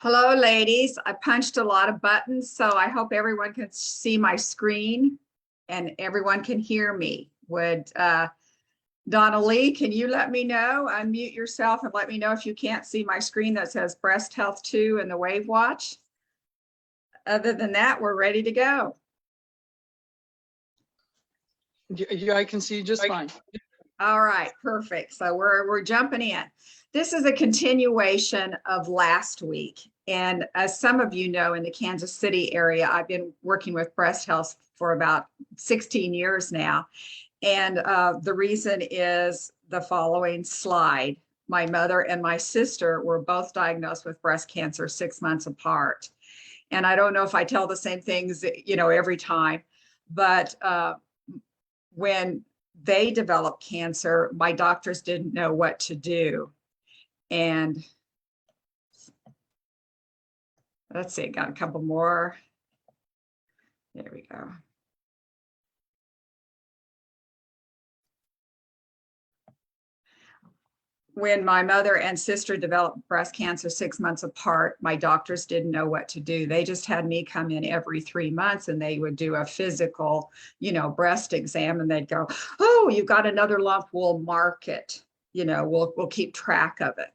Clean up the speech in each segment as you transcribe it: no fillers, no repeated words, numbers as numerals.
Hello, ladies. I punched a lot of buttons, so I hope everyone can see my screen and everyone can hear me. Would Donna Lee, can you let me know? Unmute yourself and let me know if you can't see my screen that says Breast Health 2 and the WAVwatch. Other than that, we're ready to go. Yeah, I can see just fine. All right, perfect. So we're jumping in. This is a continuation of last week. And as some of you know, in the Kansas City area, I've been working with breast health for about 16 years now. And the reason is the following slide. My mother and my sister were both diagnosed with breast cancer 6 months apart. And I don't know if I tell the same things, every time, but when they developed cancer, my doctors didn't know what to do. And let's see, got a couple more. There we go. When my mother and sister developed breast cancer 6 months apart, my doctors didn't know what to do. They just had me come in every 3 months and they would do a physical, breast exam, and they'd go, "Oh, you've got another lump, we'll mark it. We'll keep track of it."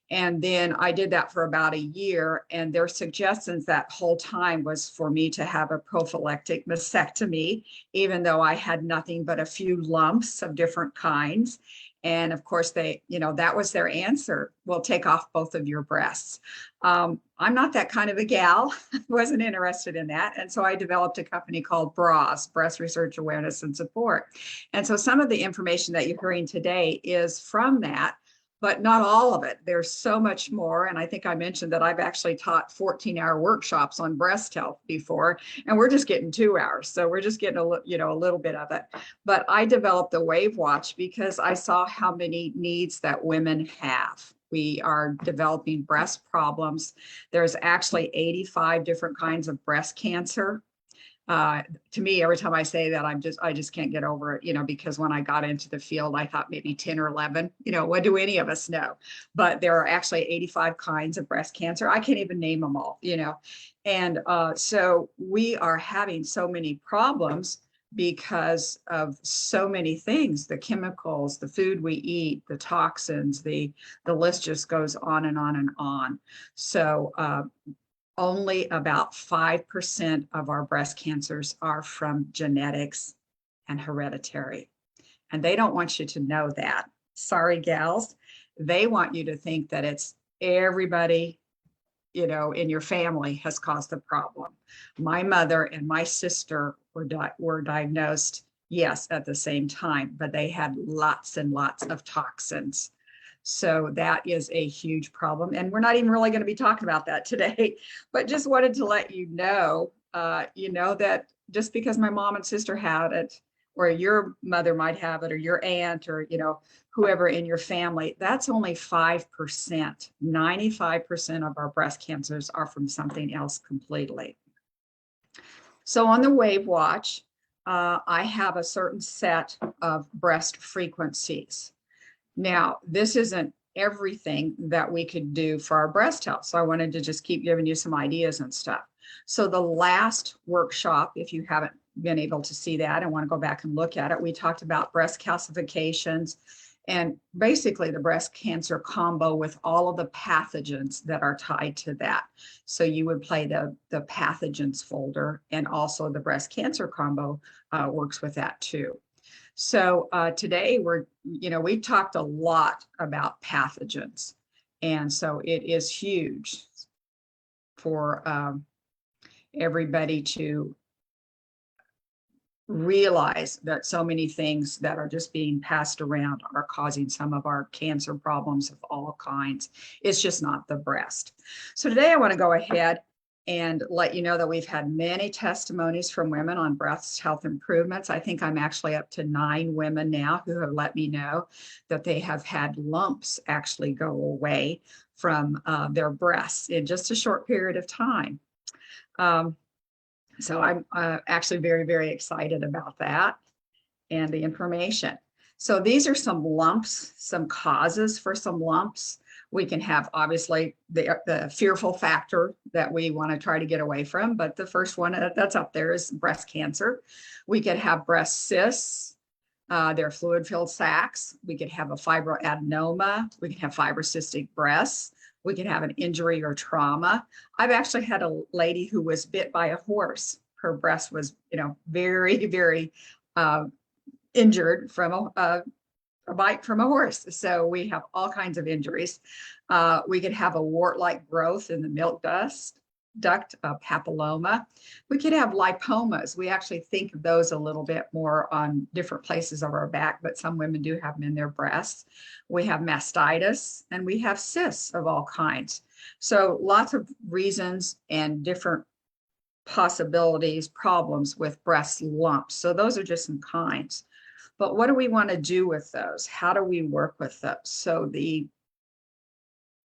And then I did that for about a year, and their suggestions that whole time was for me to have a prophylactic mastectomy, even though I had nothing but a few lumps of different kinds. And of course, that was their answer. We'll take off both of your breasts. I'm not that kind of a gal. Wasn't interested in that. And so I developed a company called BRAS, Breast Research Awareness and Support. And so some of the information that you're hearing today is from that, but not all of it. There's so much more. And I think I mentioned that I've actually taught 14-hour workshops on breast health before, and we're just getting 2 hours. So we're just getting a little bit of it. But I developed the WAVwatch because I saw how many needs that women have. We are developing breast problems. There's actually 85 different kinds of breast cancer. To me, every time I say that, I just can't get over it, because when I got into the field, I thought maybe 10 or 11, what do any of us know? But there are actually 85 kinds of breast cancer. I can't even name them all, And so we are having so many problems because of so many things, the chemicals, the food we eat, the toxins, the list just goes on and on and on. So only about 5% of our breast cancers are from genetics and hereditary. And they don't want you to know that. Sorry, gals. They want you to think that it's everybody, in your family has caused the problem. My mother and my sister were diagnosed, yes, at the same time, but they had lots and lots of toxins. So that is a huge problem. And we're not even really going to be talking about that today, but just wanted to let you know, that just because my mom and sister had it, or your mother might have it, or your aunt, or, whoever in your family, that's only 5%. 95% of our breast cancers are from something else completely. So on the WAVwatch, I have a certain set of breast frequencies. Now, this isn't everything that we could do for our breast health. So I wanted to just keep giving you some ideas and stuff. So the last workshop, if you haven't been able to see that and want to go back and look at it, we talked about breast calcifications and basically the breast cancer combo with all of the pathogens that are tied to that. So you would play the pathogens folder, and also the breast cancer combo works with that too. So today we've talked a lot about pathogens. And so it is huge for everybody to realize that so many things that are just being passed around are causing some of our cancer problems of all kinds. It's just not the breast. So today I want to go ahead and let you know that we've had many testimonies from women on breast health improvements. I think I'm actually up to 9 women now who have let me know that they have had lumps actually go away from their breasts in just a short period of time. So I'm actually very, very excited about that and the information. So these are some lumps, some causes for some lumps. We can have obviously the fearful factor that we want to try to get away from, but the first one that's up there is breast cancer. We could have breast cysts. They're fluid-filled sacs. We could have a fibroadenoma. We could have fibrocystic breasts. We could have an injury or trauma. I've actually had a lady who was bit by a horse. Her breast was, very, very injured from a bite from a horse. So we have all kinds of injuries. We could have a wart-like growth in the milk duct, papilloma. We could have lipomas. We actually think of those a little bit more on different places of our back, but some women do have them in their breasts. We have mastitis, and we have cysts of all kinds. So lots of reasons and different possibilities, problems with breast lumps. So those are just some kinds. But what do we want to do with those? How do we work with those? So the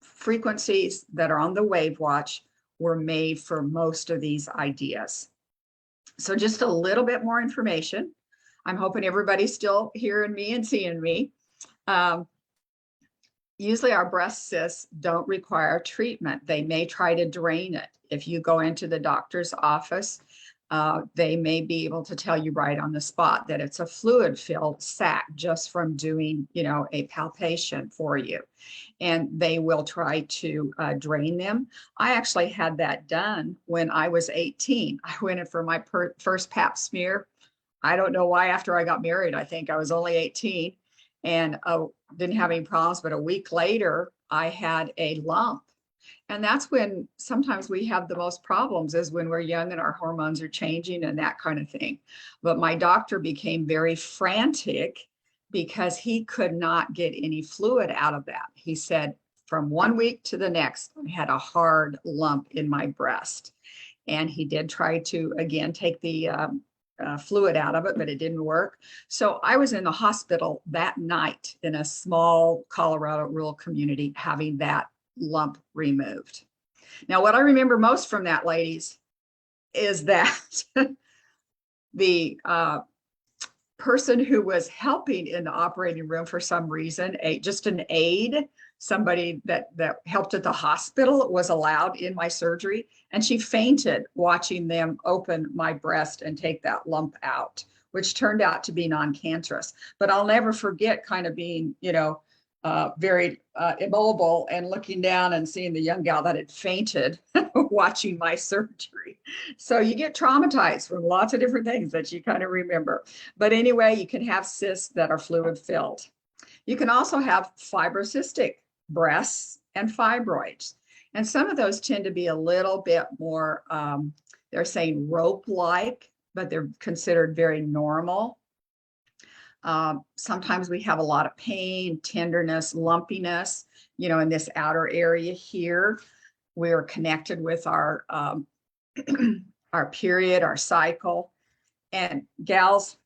frequencies that are on the WAVwatch were made for most of these ideas. So just a little bit more information. I'm hoping everybody's still hearing me and seeing me. Usually our breast cysts don't require treatment. They may try to drain it. If you go into the doctor's office, they may be able to tell you right on the spot that it's a fluid-filled sac just from doing, a palpation for you. And they will try to drain them. I actually had that done when I was 18. I went in for my first pap smear. I don't know why after I got married, I think I was only 18 and didn't have any problems. But a week later, I had a lump. And that's when sometimes we have the most problems is when we're young and our hormones are changing and that kind of thing. But my doctor became very frantic because he could not get any fluid out of that. He said from 1 week to the next, I had a hard lump in my breast. And he did try to, again, take the fluid out of it, but it didn't work. So I was in the hospital that night in a small Colorado rural community having that lump removed. Now, what I remember most from that, ladies, is that the person who was helping in the operating room for some reason, just an aide, somebody that helped at the hospital, was allowed in my surgery, and she fainted watching them open my breast and take that lump out, which turned out to be non-cancerous. But I'll never forget kind of being, very immobile and looking down and seeing the young gal that had fainted watching my surgery. So you get traumatized from lots of different things that you kind of remember. But anyway, you can have cysts that are fluid filled. You can also have fibrocystic breasts and fibroids. And some of those tend to be a little bit more, they're saying rope-like, but they're considered very normal. Sometimes we have a lot of pain, tenderness, lumpiness, in this outer area here. We're connected with our our period, our cycle. And gals,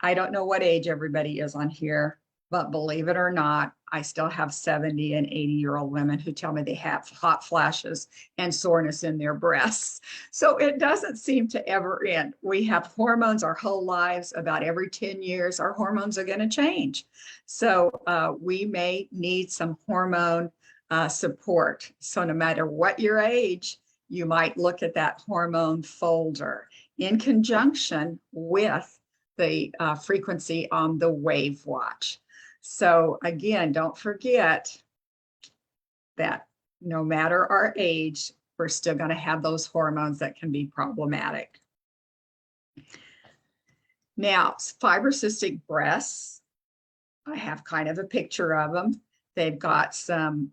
I don't know what age everybody is on here, but believe it or not, I still have 70 and 80-year-old women who tell me they have hot flashes and soreness in their breasts. So it doesn't seem to ever end. We have hormones our whole lives. About every 10 years, our hormones are going to change. So we may need some hormone support. So no matter what your age, you might look at that hormone folder in conjunction with the frequency on the WAVwatch. So again, don't forget that no matter our age, we're still going to have those hormones that can be problematic. Now, fibrocystic breasts, I have kind of a picture of them. They've got some,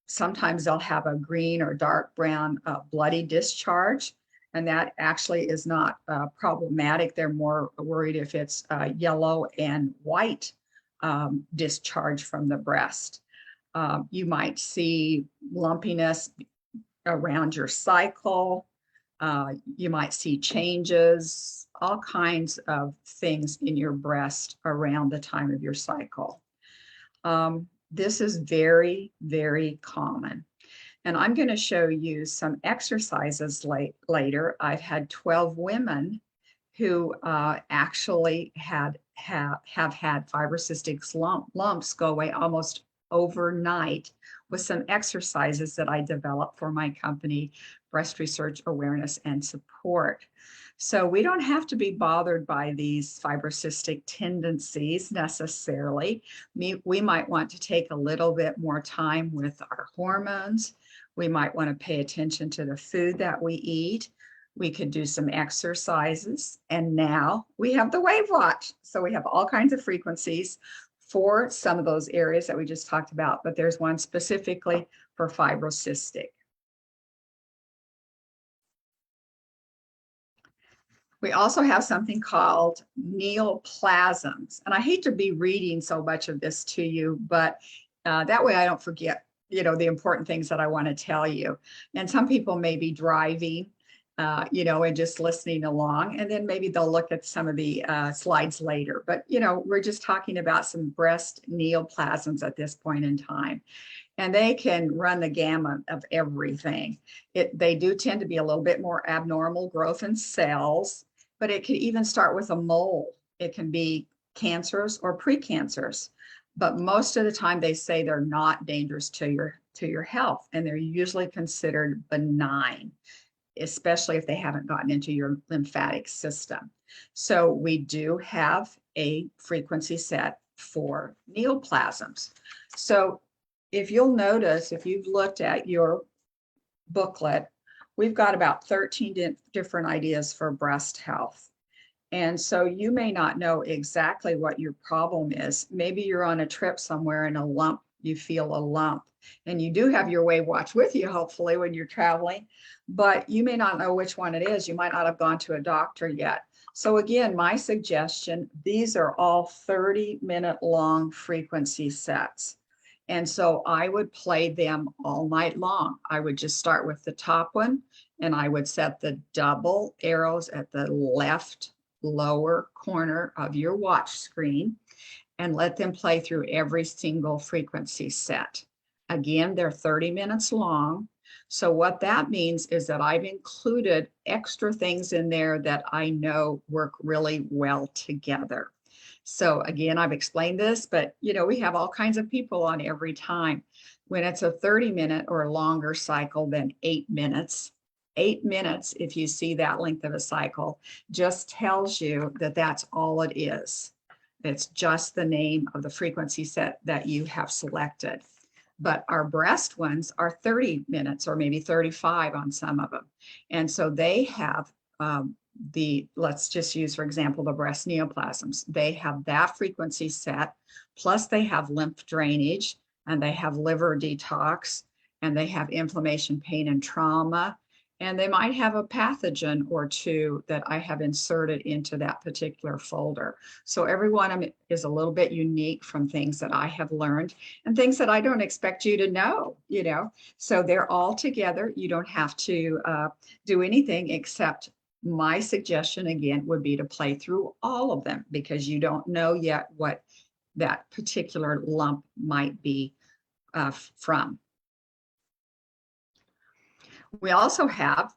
sometimes they'll have a green or dark brown bloody discharge. And that actually is not problematic. They're more worried if it's yellow and white discharge from the breast. You might see lumpiness around your cycle. You might see changes, all kinds of things in your breast around the time of your cycle. This is very, very common. And I'm going to show you some exercises later. I've had 12 women who actually have had fibrocystic lumps go away almost overnight with some exercises that I developed for my company, Breast Research Awareness and Support. So we don't have to be bothered by these fibrocystic tendencies necessarily. We might want to take a little bit more time with our hormones. We might want to pay attention to the food that we eat. We could do some exercises. And now we have the WAVwatch. So we have all kinds of frequencies for some of those areas that we just talked about, but there's one specifically for fibrocystic. We also have something called neoplasms. And I hate to be reading so much of this to you, but that way I don't forget, the important things that I want to tell you. And some people may be driving, and just listening along, and then maybe they'll look at some of the slides later. But, we're just talking about some breast neoplasms at this point in time. And they can run the gamut of everything. They do tend to be a little bit more abnormal growth in cells, but it can even start with a mole. It can be cancerous or precancerous, but most of the time they say they're not dangerous to your health, and they're usually considered benign, especially if they haven't gotten into your lymphatic system. So we do have a frequency set for neoplasms. So if you'll notice, if you've looked at your booklet, we've got about 13 different ideas for breast health. And so you may not know exactly what your problem is. Maybe you're on a trip somewhere and you feel a lump, and you do have your WAVwatch with you, hopefully, when you're traveling, but you may not know which one it is. You might not have gone to a doctor yet. So again, my suggestion, these are all 30-minute long frequency sets. And so I would play them all night long. I would just start with the top one, and I would set the double arrows at the left lower corner of your watch screen and let them play through every single frequency set. Again, they're 30 minutes long. So what that means is that I've included extra things in there that I know work really well together. So again, I've explained this, but we have all kinds of people on every time. When it's a 30-minute or longer cycle than 8 minutes, 8 minutes, if you see that length of a cycle, just tells you that that's all it is. It's just the name of the frequency set that you have selected. But our breast ones are 30 minutes or maybe 35 on some of them. And so they have let's just use, for example, the breast neoplasms. They have that frequency set, plus they have lymph drainage, and they have liver detox, and they have inflammation, pain, and trauma. And they might have a pathogen or two that I have inserted into that particular folder. So every one of them is a little bit unique from things that I have learned and things that I don't expect you to know, So they're all together. You don't have to do anything except my suggestion, again, would be to play through all of them, because you don't know yet what that particular lump might be from. We also have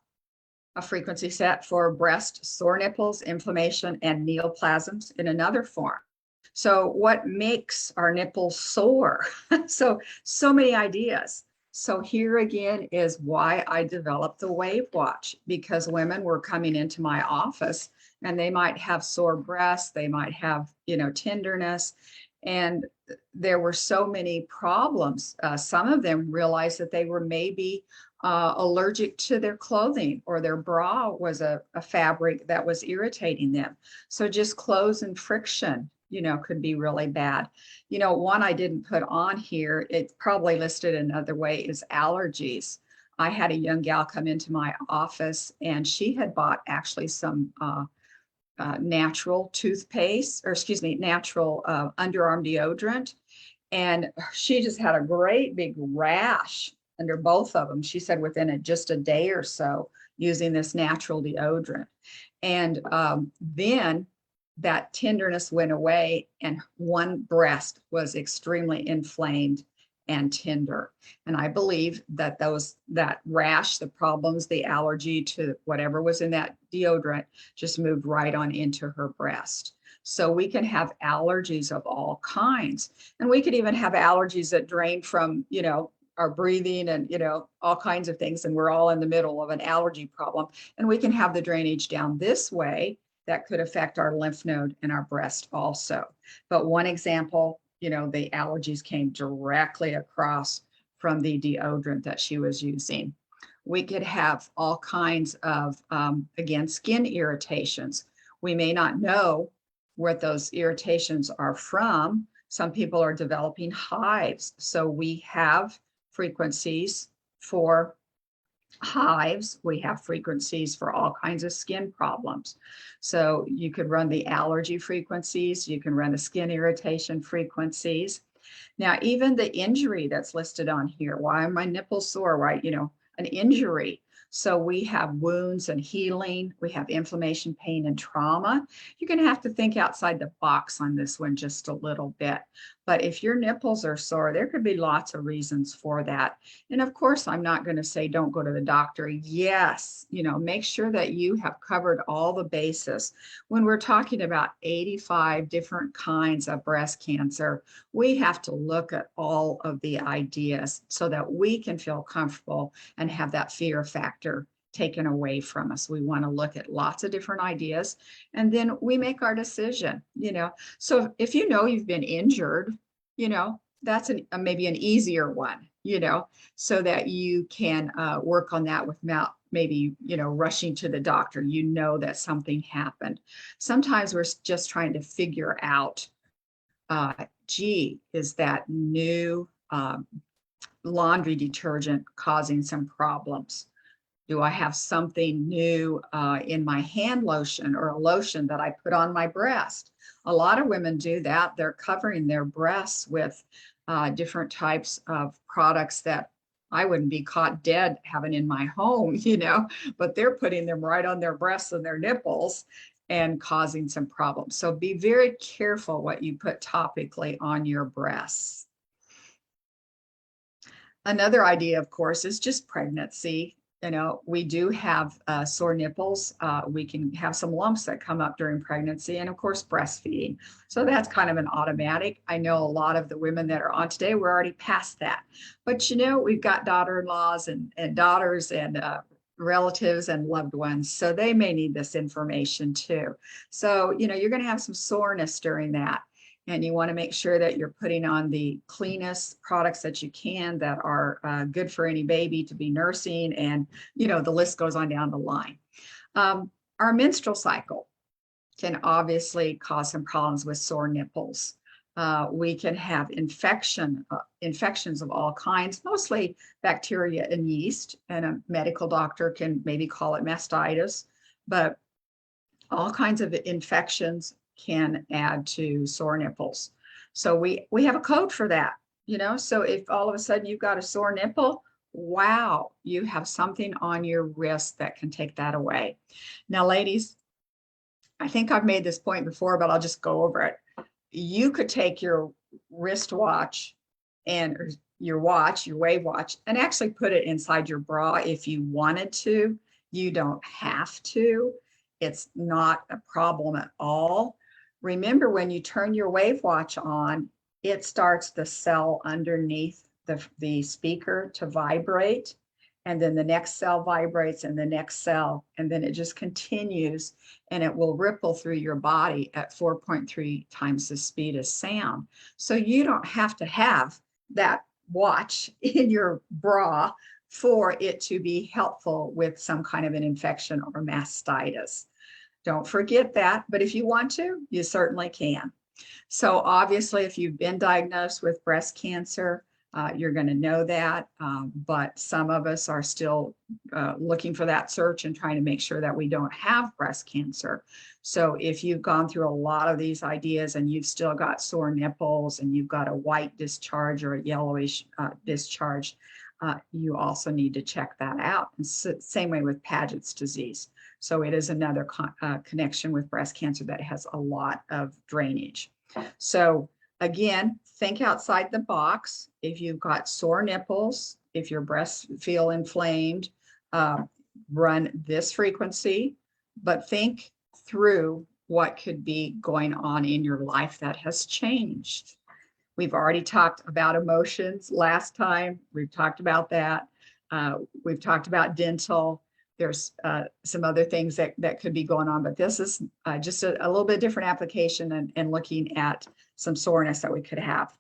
a frequency set for breast, sore nipples, inflammation, and neoplasms in another form. So what makes our nipples sore? So many ideas. So here again is why I developed the WAVwatch, because women were coming into my office and they might have sore breasts, they might have, tenderness, and there were so many problems. Some of them realized that they were maybe allergic to their clothing, or their bra was a fabric that was irritating them. So just clothes and friction, could be really bad. One I didn't put on here, it's probably listed another way, is allergies. I had a young gal come into my office, and she had bought actually some natural toothpaste, or natural underarm deodorant. And she just had a great big rash under both of them. She said within just a day or so using this natural deodorant. And then that tenderness went away, and one breast was extremely inflamed and tender. And I believe that that rash, the problems, the allergy to whatever was in that deodorant just moved right on into her breast. So we can have allergies of all kinds. And we could even have allergies that drain from, our breathing and, all kinds of things. And we're all in the middle of an allergy problem. And we can have the drainage down this way that could affect our lymph node and our breast also. But one example, the allergies came directly across from the deodorant that she was using. We could have all kinds of, again, skin irritations. We may not know what those irritations are from. Some people are developing hives. So we have frequencies for hives. We have frequencies for all kinds of skin problems. So you could run the allergy frequencies, you can run the skin irritation frequencies. Now, even the injury that's listed on here, why are my nipples sore, right? An injury. So we have wounds and healing, we have inflammation, pain, and trauma. You're going to have to think outside the box on this one just a little bit. But if your nipples are sore, there could be lots of reasons for that. And of course, I'm not going to say don't go to the doctor. Yes, make sure that you have covered all the bases. When we're talking about 85 different kinds of breast cancer, we have to look at all of the ideas so that we can feel comfortable and have that fear factor taken away from us. We want to look at lots of different ideas and then we make our decision, So if you've been injured, that's maybe an easier one, so that you can work on that without maybe, rushing to the doctor, that something happened. Sometimes we're just trying to figure out, is that new laundry detergent causing some problems? Do I have something new in my hand lotion or a lotion that I put on my breast? A lot of women do that. They're covering their breasts with different types of products that I wouldn't be caught dead having in my home, but they're putting them right on their breasts and their nipples and causing some problems. So be very careful what you put topically on your breasts. Another idea, of course, is just pregnancy. We do have sore nipples. We can have some lumps that come up during pregnancy and of course breastfeeding. So that's kind of an automatic. I know a lot of the women that are on today, we're already past that. But we've got daughter-in-laws and daughters and relatives and loved ones. So they may need this information too. So, you're going to have some soreness during that. And you want to make sure that you're putting on the cleanest products that you can that are good for any baby to be nursing. And, the list goes on down the line. Our menstrual cycle can obviously cause some problems with sore nipples. We can have infections of all kinds, mostly bacteria and yeast. And a medical doctor can maybe call it mastitis, but all kinds of infections can add to sore nipples. So we have a code for that, so if all of a sudden you've got a sore nipple, wow, you have something on your wrist that can take that away. Now, ladies, I think I've made this point before, but I'll just go over it. You could take your wristwatch and your WAVwatch, and actually put it inside your bra if you wanted to. You don't have to. It's not a problem at all. Remember, when you turn your WAVwatch on, it starts the cell underneath the speaker to vibrate. And then the next cell vibrates and the next cell. And then it just continues and it will ripple through your body at 4.3 times the speed of sound. So you don't have to have that watch in your bra for it to be helpful with some kind of an infection or mastitis. Don't forget that, but if you want to, you certainly can. So obviously, if you've been diagnosed with breast cancer, you're going to know that, but some of us are still looking for that search and trying to make sure that we don't have breast cancer. So if you've gone through a lot of these ideas and you've still got sore nipples and you've got a white discharge or a yellowish discharge, you also need to check that out. And same way with Paget's disease. So it is another connection with breast cancer that has a lot of drainage. So Again, think outside the box. If you've got sore nipples, if your breasts feel inflamed, run this frequency, but think through what could be going on in your life that has changed. We've already talked about emotions last time. We've talked about that. We've talked about dental. There's some other things that could be going on, but this is just a little bit different application and looking at some soreness that we could have.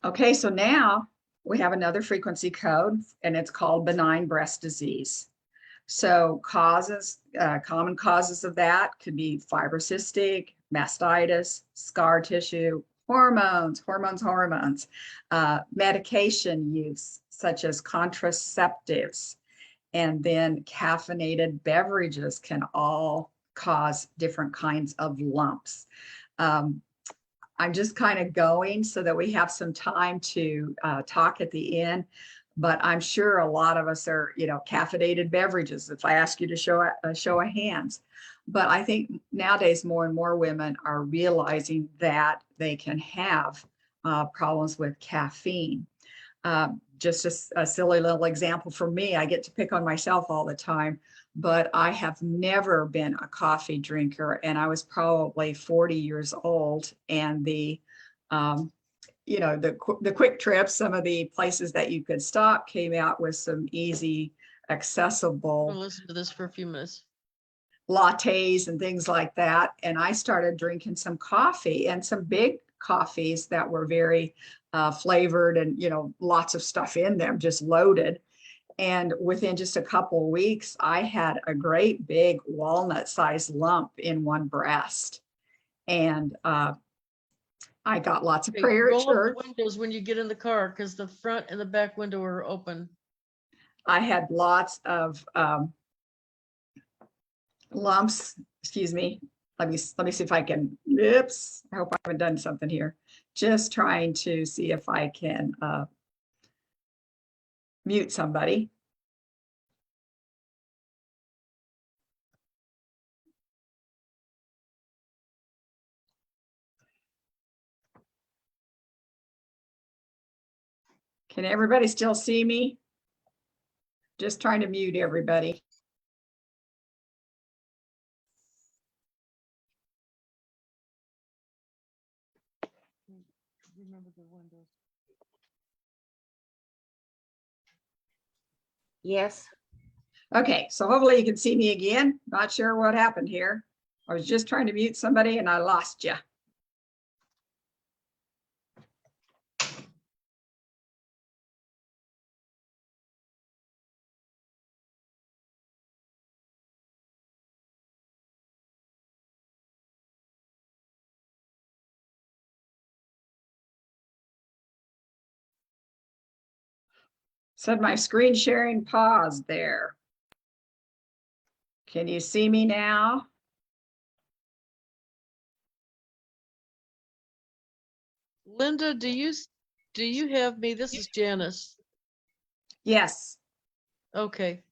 Okay, so now we have another frequency code, and it's called benign breast disease. So common causes of that could be fibrocystic, mastitis, scar tissue, hormones, medication use, such as contraceptives, and then caffeinated beverages can all cause different kinds of lumps. I'm just kind of going so that we have some time to talk at the end, but I'm sure a lot of us are, caffeinated beverages, if I ask you to show of hands. But I think nowadays more and more women are realizing that they can have problems with caffeine. Just a silly little example for me, I get to pick on myself all the time, but I have never been a coffee drinker, and I was probably 40 years old, and the quick trips, some of the places that you could stop came out with some easy, accessible. We'll listen to this for a few minutes. Lattes and things like that. And I started drinking some coffee, and some big coffees that were very flavored and, lots of stuff in them, just loaded. And within just a couple of weeks, I had a great big walnut-sized lump in one breast. And I got lots of prayer at Roll up church. the windows when you get in the car, because the front and the back window are open. I had lots of lumps. Excuse me. Let me see if I can. Oops. I hope I haven't done something here. Just trying to see if I can mute somebody. Can everybody still see me? Just trying to mute everybody. Remember the windows. Yes. Okay, so hopefully you can see me again. Not sure what happened here. I was just trying to mute somebody and I lost you. Said my screen sharing paused there. Can you see me now? Linda, do you have me? This is Janice. Yes. Okay.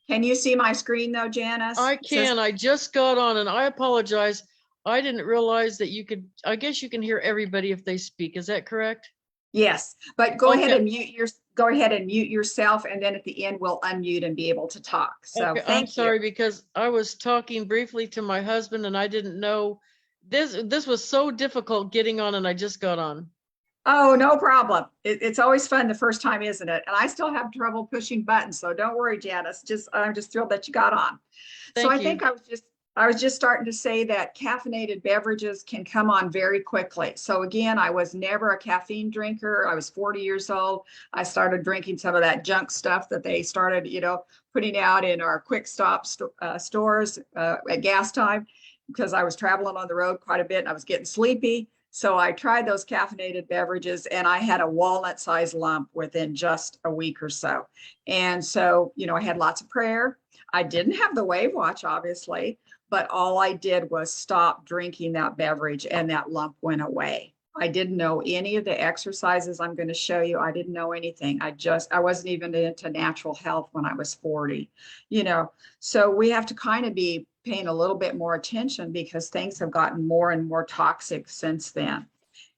Can you see my screen though, Janice? I can. I just got on, and I apologize. I didn't realize that you could. I guess you can hear everybody if they speak. Is that correct? Yes, but go ahead Okay. and mute yourself, and then at the end we'll unmute and be able to talk. So Okay, thank I'm sorry you. because I was talking briefly to my husband and I didn't know this was so difficult getting on, and I just got on. Oh, no problem. It's always fun the first time, isn't it? And I still have trouble pushing buttons, so don't worry, Janice. I'm just thrilled that you got on. So I think I was just starting to say that caffeinated beverages can come on very quickly. So again, I was never a caffeine drinker. I was 40 years old. I started drinking some of that junk stuff that they started, putting out in our quick stop stores at gas time, because I was traveling on the road quite a bit and I was getting sleepy. So I tried those caffeinated beverages and I had a walnut-sized lump within just a week or so. And so, I had lots of prayer. I didn't have the WAVwatch, obviously, but all I did was stop drinking that beverage and that lump went away. I didn't know any of the exercises I'm going to show you. I didn't know anything. I wasn't even into natural health when I was 40, So we have to kind of be paying a little bit more attention because things have gotten more and more toxic since then.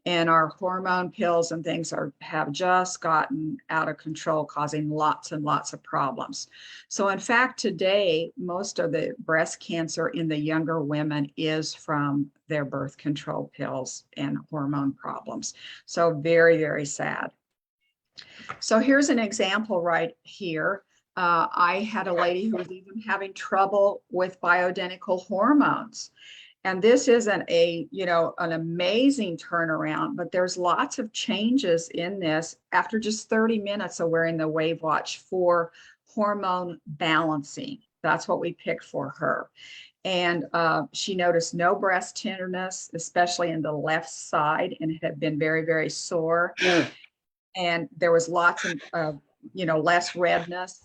And our hormone pills and things have just gotten out of control, causing lots and lots of problems. So in fact, today, most of the breast cancer in the younger women is from their birth control pills and hormone problems. So very, very sad. So here's an example right here. I had a lady who was even having trouble with bioidentical hormones. And this isn't an amazing turnaround, but there's lots of changes in this after just 30 minutes of wearing the WAVwatch for hormone balancing. That's what we picked for her. And she noticed no breast tenderness, especially in the left side, and it had been very, very sore. And there was lots of, less redness.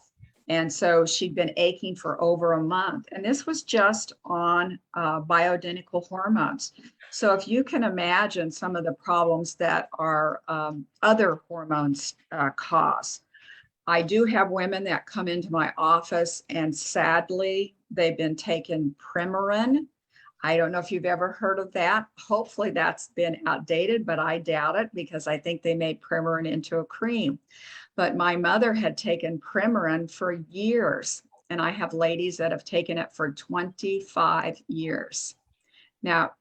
And so she'd been aching for over a month. And this was just on bioidentical hormones. So if you can imagine some of the problems that our other hormones cause. I do have women that come into my office and sadly, they've been taking Premarin. I don't know if you've ever heard of that. Hopefully that's been outdated, but I doubt it because I think they made Premarin into a cream. But my mother had taken Premarin for years, and I have ladies that have taken it for 25 years. Now,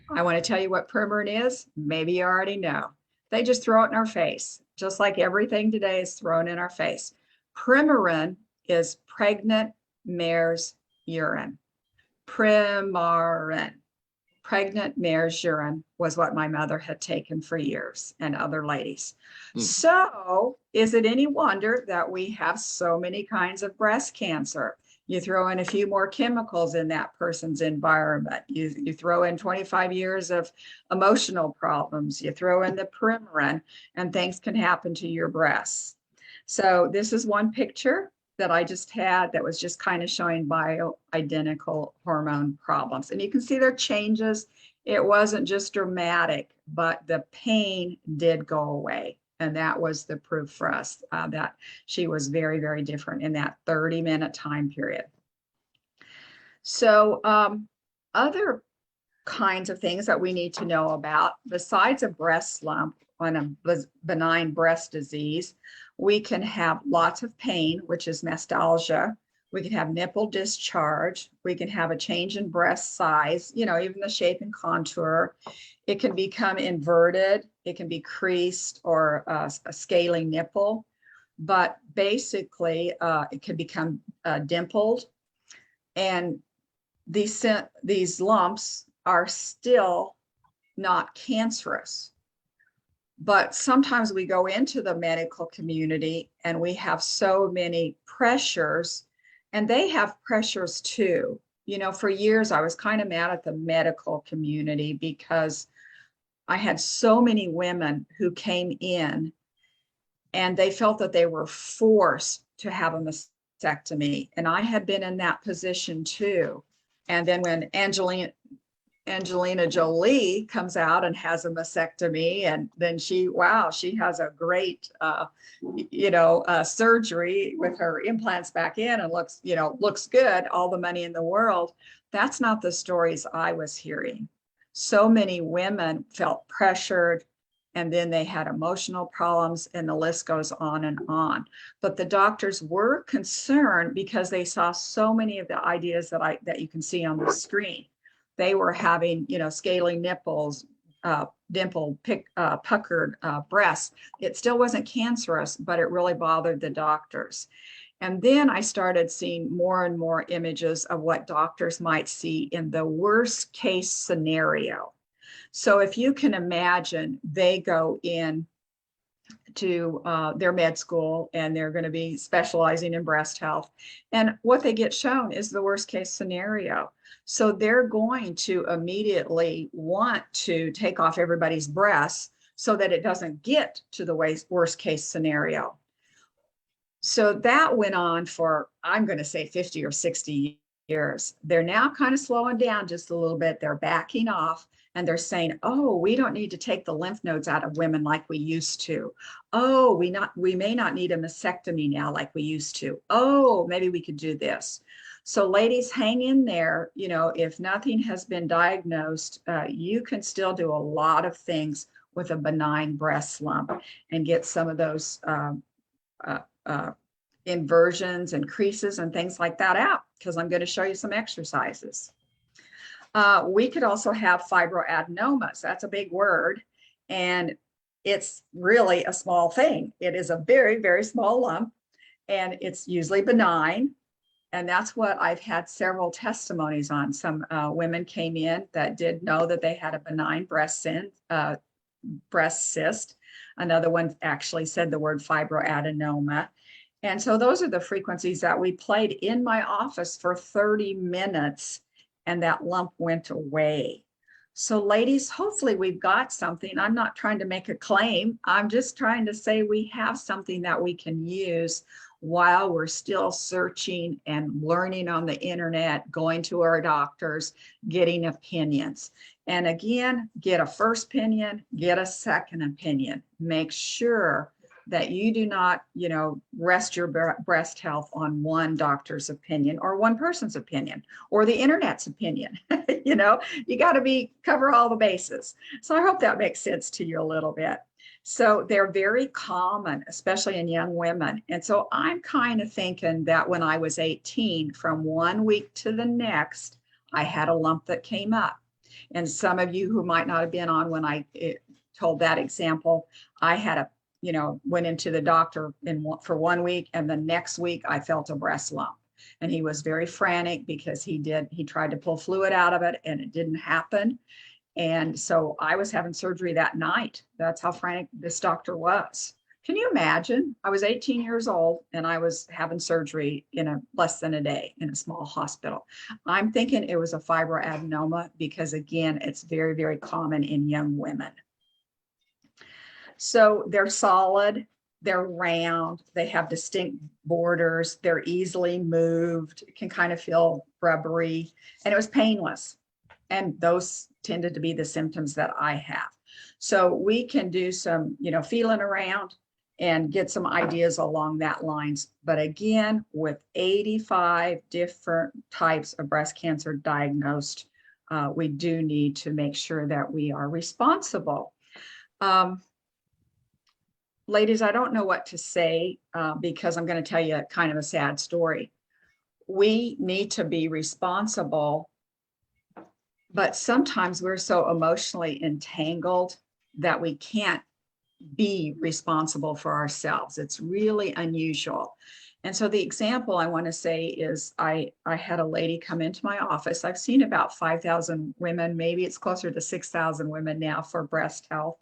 I want to tell you what Premarin is. Maybe you already know. They just throw it in our face, just like everything today is thrown in our face. Premarin is pregnant mare's urine. Premarin. Pregnant mare's urine was what my mother had taken for years and other ladies. So is it any wonder that we have so many kinds of breast cancer? You throw in a few more chemicals in that person's environment. You throw in 25 years of emotional problems. You throw in the Premarin and things can happen to your breasts. So this is one picture that I just had that was just kind of showing bioidentical hormone problems. And you can see their changes. It wasn't just dramatic, but the pain did go away. And that was the proof for us that she was very, very different in that 30-minute time period. So other kinds of things that we need to know about, besides a breast lump on a benign breast disease, we can have lots of pain, which is mastalgia. We can have nipple discharge. We can have a change in breast size, even the shape and contour. It can become inverted. It can be creased or a scaly nipple. But basically, it can become dimpled. And these lumps are still not cancerous. But sometimes we go into the medical community and we have so many pressures, and they have pressures too. For years, I was kind of mad at the medical community because I had so many women who came in and they felt that they were forced to have a mastectomy. And I had been in that position too. And then when Angelina Jolie comes out and has a mastectomy, and then she has a great, surgery with her implants back in and looks good, all the money in the world. That's not the stories I was hearing. So many women felt pressured, and then they had emotional problems, and the list goes on and on. But the doctors were concerned because they saw so many of the ideas that you can see on the screen. They were having, scaly nipples, puckered breasts. It still wasn't cancerous, but it really bothered the doctors. And then I started seeing more and more images of what doctors might see in the worst case scenario. So if you can imagine, they go in to their med school and they're going to be specializing in breast health. And what they get shown is the worst case scenario. So they're going to immediately want to take off everybody's breasts so that it doesn't get to the worst case scenario. So that went on for, I'm going to say 50 or 60 years. They're now kind of slowing down just a little bit. They're backing off and they're saying, oh, we don't need to take the lymph nodes out of women like we used to. Oh, we may not need a mastectomy now like we used to. Oh, maybe we could do this. So ladies, hang in there. If nothing has been diagnosed, you can still do a lot of things with a benign breast lump and get some of those uh, uh, inversions and creases and things like that out, because I'm going to show you some exercises. We could also have fibroadenomas. That's a big word, and it's really a small thing. It is a very, very small lump, and it's usually benign. And that's what I've had several testimonies on. Some women came in that did know that they had a benign breast cyst. Another one actually said the word fibroadenoma. And so those are the frequencies that we played in my office for 30 minutes, and that lump went away. So ladies, hopefully we've got something. I'm not trying to make a claim. I'm just trying to say we have something that we can use while we're still searching and learning on the internet, going to our doctors, getting opinions. And again, get a first opinion, get a second opinion. Make sure that you do not, rest your breast health on one doctor's opinion or one person's opinion or the internet's opinion. You got to cover all the bases. So I hope that makes sense to you a little bit. So they're very common, especially in young women. And so I'm kind of thinking that when I was 18, from 1 week to the next, I had a lump that came up. And some of you who might not have been on when I told that example, I had went into the doctor for 1 week, and the next week I felt a breast lump. And he was very frantic because he tried to pull fluid out of it and it didn't happen. And so I was having surgery that night. That's how frantic this doctor was. Can you imagine? I was 18 years old and I was having surgery in less than a day in a small hospital. I'm thinking it was a fibroadenoma because, again, it's very, very common in young women. So they're solid, they're round, they have distinct borders, they're easily moved, it can kind of feel rubbery, and it was painless. And those tended to be the symptoms that I have. So we can do some, feeling around and get some ideas along that lines. But again, with 85 different types of breast cancer diagnosed, we do need to make sure that we are responsible. Ladies, I don't know what to say because I'm going to tell you kind of a sad story. We need to be responsible, but sometimes we're so emotionally entangled that we can't be responsible for ourselves. It's really unusual. And so the example I want to say is I had a lady come into my office. I've seen about 5,000 women, maybe it's closer to 6,000 women now for breast health.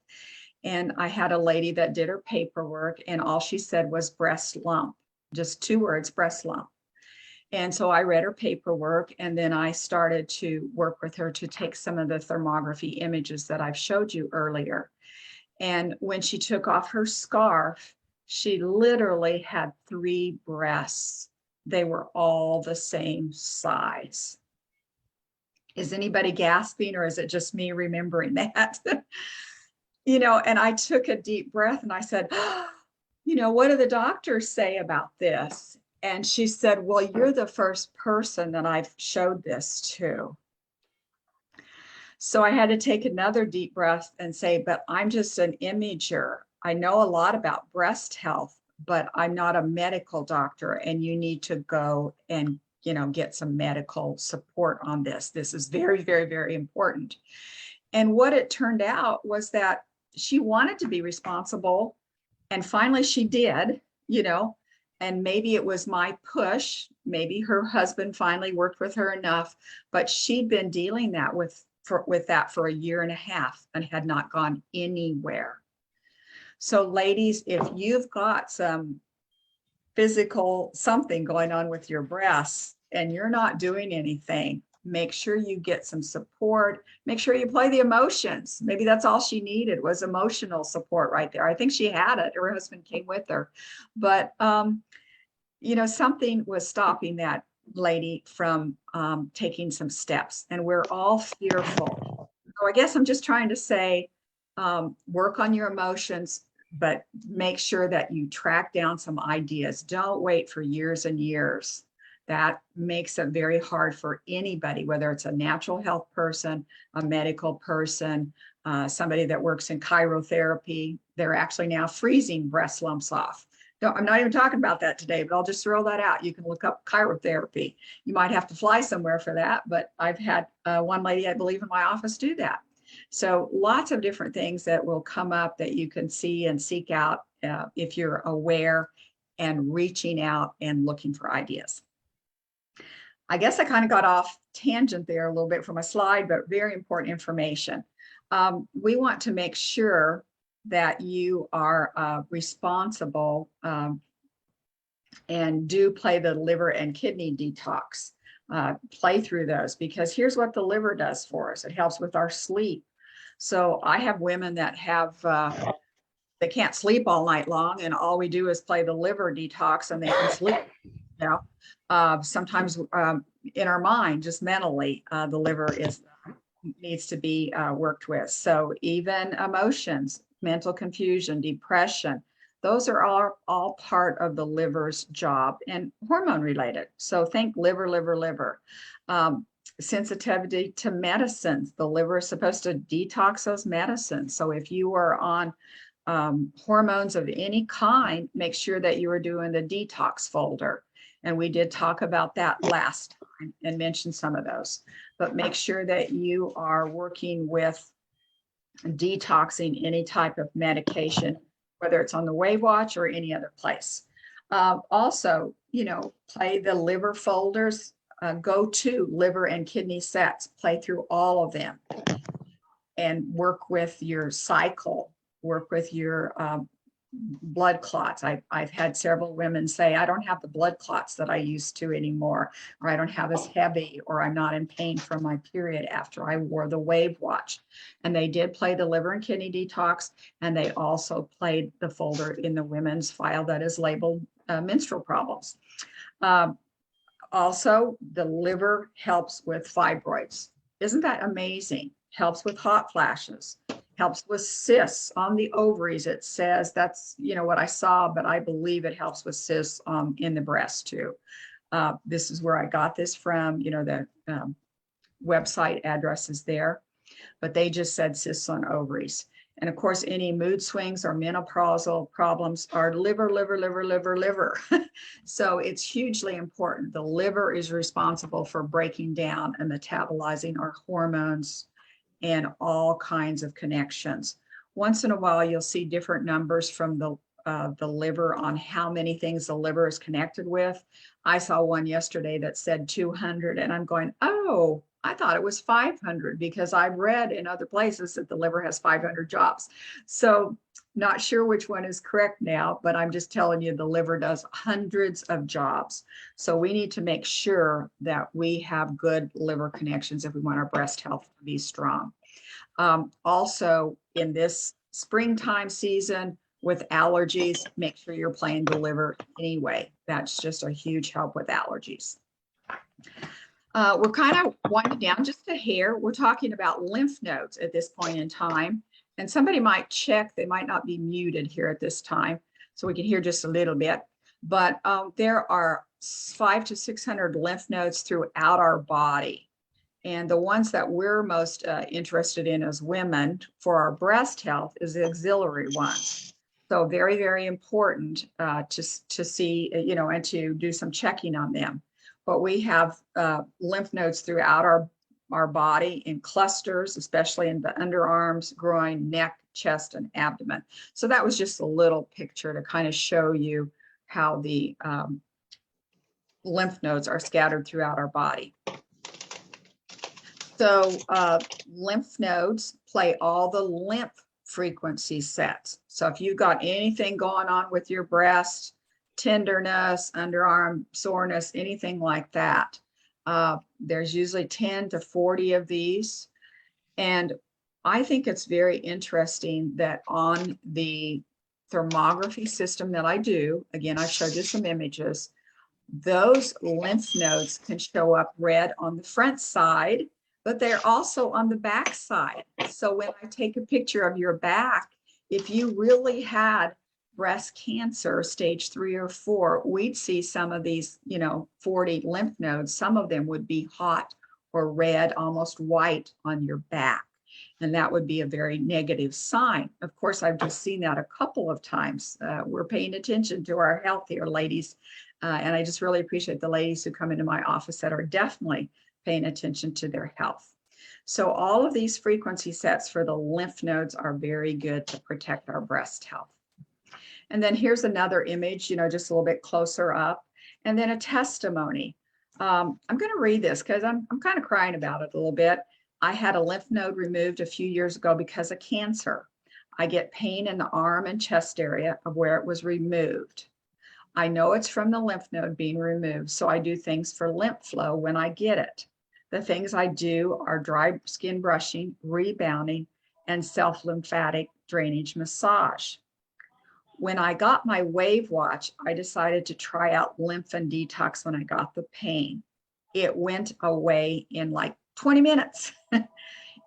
And I had a lady that did her paperwork, and all she said was breast lump, just 2 words, breast lump. And so I read her paperwork, and then I started to work with her to take some of the thermography images that I've showed you earlier. And when she took off her scarf, she literally had 3 breasts. They were all the same size. Is anybody gasping, or is it just me remembering that? And I took a deep breath and I said, what do the doctors say about this? And she said, well, you're the first person that I've showed this to. So I had to take another deep breath and say, but I'm just an imager. I know a lot about breast health, but I'm not a medical doctor, and you need to go and, get some medical support on this. This is very, very, very important. And what it turned out was that she wanted to be responsible, and finally she did, and maybe it was my push, maybe her husband finally worked with her enough, but she'd been dealing with that for 1.5 years and had not gone anywhere. So ladies, if you've got some physical something going on with your breasts and you're not doing anything, make sure you get some support. Make sure you play the emotions. Maybe that's all she needed was emotional support right there. I think she had it. Her husband came with her. But, something was stopping that lady from taking some steps. And we're all fearful. So I guess I'm just trying to say, work on your emotions, but make sure that you track down some ideas. Don't wait for years and years. That makes it very hard for anybody, whether it's a natural health person, a medical person, somebody that works in chirotherapy. They're actually now freezing breast lumps off. No, I'm not even talking about that today, but I'll just throw that out. You can look up chirotherapy. You might have to fly somewhere for that, but I've had one lady, I believe, in my office do that. So lots of different things that will come up that you can see and seek out if you're aware and reaching out and looking for ideas. I guess I kind of got off tangent there a little bit from my slide, but very important information. We want to make sure that you are responsible and do play the liver and kidney detox. Play through those, because here's what the liver does for us. It helps with our sleep. So I have women that have, they can't sleep all night long, and all we do is play the liver detox and they can sleep. You know, sometimes in our mind, just mentally, the liver needs to be worked with. So even emotions, mental confusion, depression, those are all part of the liver's job and hormone related. So think liver, liver, liver. Sensitivity to medicines. The liver is supposed to detox those medicines. So if you are on hormones of any kind, make sure that you are doing the detox folder. And we did talk about that last time and mention some of those. But make sure that you are working with detoxing any type of medication, whether it's on the WAVwatch or any other place. Also, you know, play the liver folders, go to liver and kidney sets, play through all of them and work with your cycle, work with your blood clots. I've had several women say, I don't have the blood clots that I used to anymore, or I don't have as heavy, or I'm not in pain from my period after I wore the WAVwatch. And they did play the liver and kidney detox, and they also played the folder in the women's file that is labeled menstrual problems. Also, the liver helps with fibroids. Isn't that amazing? Helps with hot flashes. Helps with cysts on the ovaries. It says that's, you know, what I saw, but I believe it helps with cysts in the breast too. This is where I got this from. You know, the website address is there, but they just said cysts on ovaries. And of course, any mood swings or menopausal problems are liver, liver, liver, liver, liver. So it's hugely important. The liver is responsible for breaking down and metabolizing our hormones and all kinds of connections. Once in a while, you'll see different numbers from the liver on how many things the liver is connected with. I saw one yesterday that said 200, and I'm going, oh, I thought it was 500, because I've read in other places that the liver has 500 jobs. So not sure which one is correct now, but I'm just telling you the liver does hundreds of jobs. So we need to make sure that we have good liver connections if we want our breast health to be strong. Also, in this springtime season with allergies, make sure you're playing the liver anyway. That's just a huge help with allergies. We're kind of winding down just a hair. We're talking about lymph nodes at this point in time. And somebody might check, they might not be muted here at this time, so we can hear just a little bit. But there are 500 to 600 lymph nodes throughout our body. And the ones that we're most interested in as women for our breast health is the axillary ones. So very, very important to see, you know, and to do some checking on them. But we have lymph nodes throughout our body in clusters, especially in the underarms, groin, neck, chest, and abdomen. So that was just a little picture to kind of show you how the lymph nodes are scattered throughout our body. So lymph nodes play all the lymph frequency sets. So if you've got anything going on with your breast, tenderness, underarm soreness, anything like that, there's usually 10 to 40 of these. And I think it's very interesting that on the thermography system that I do, again, I showed you some images, those lymph nodes can show up red on the front side, but they're also on the back side. So when I take a picture of your back, if you really had breast cancer, stage 3 or 4, we'd see some of these, 40 lymph nodes. Some of them would be hot or red, almost white on your back. And that would be a very negative sign. Of course, I've just seen that a couple of times. We're paying attention to our health here, ladies. And I just really appreciate the ladies who come into my office that are definitely paying attention to their health. So all of these frequency sets for the lymph nodes are very good to protect our breast health. And then here's another image, just a little bit closer up, and then a testimony. I'm going to read this because I'm kind of crying about it a little bit. I had a lymph node removed a few years ago because of cancer. I get pain in the arm and chest area of where it was removed. I know it's from the lymph node being removed, so I do things for lymph flow when I get it. The things I do are dry skin brushing, rebounding, and self-lymphatic drainage massage. When I got my WAVwatch, I decided to try out lymph and detox when I got the pain. It went away in like 20 minutes.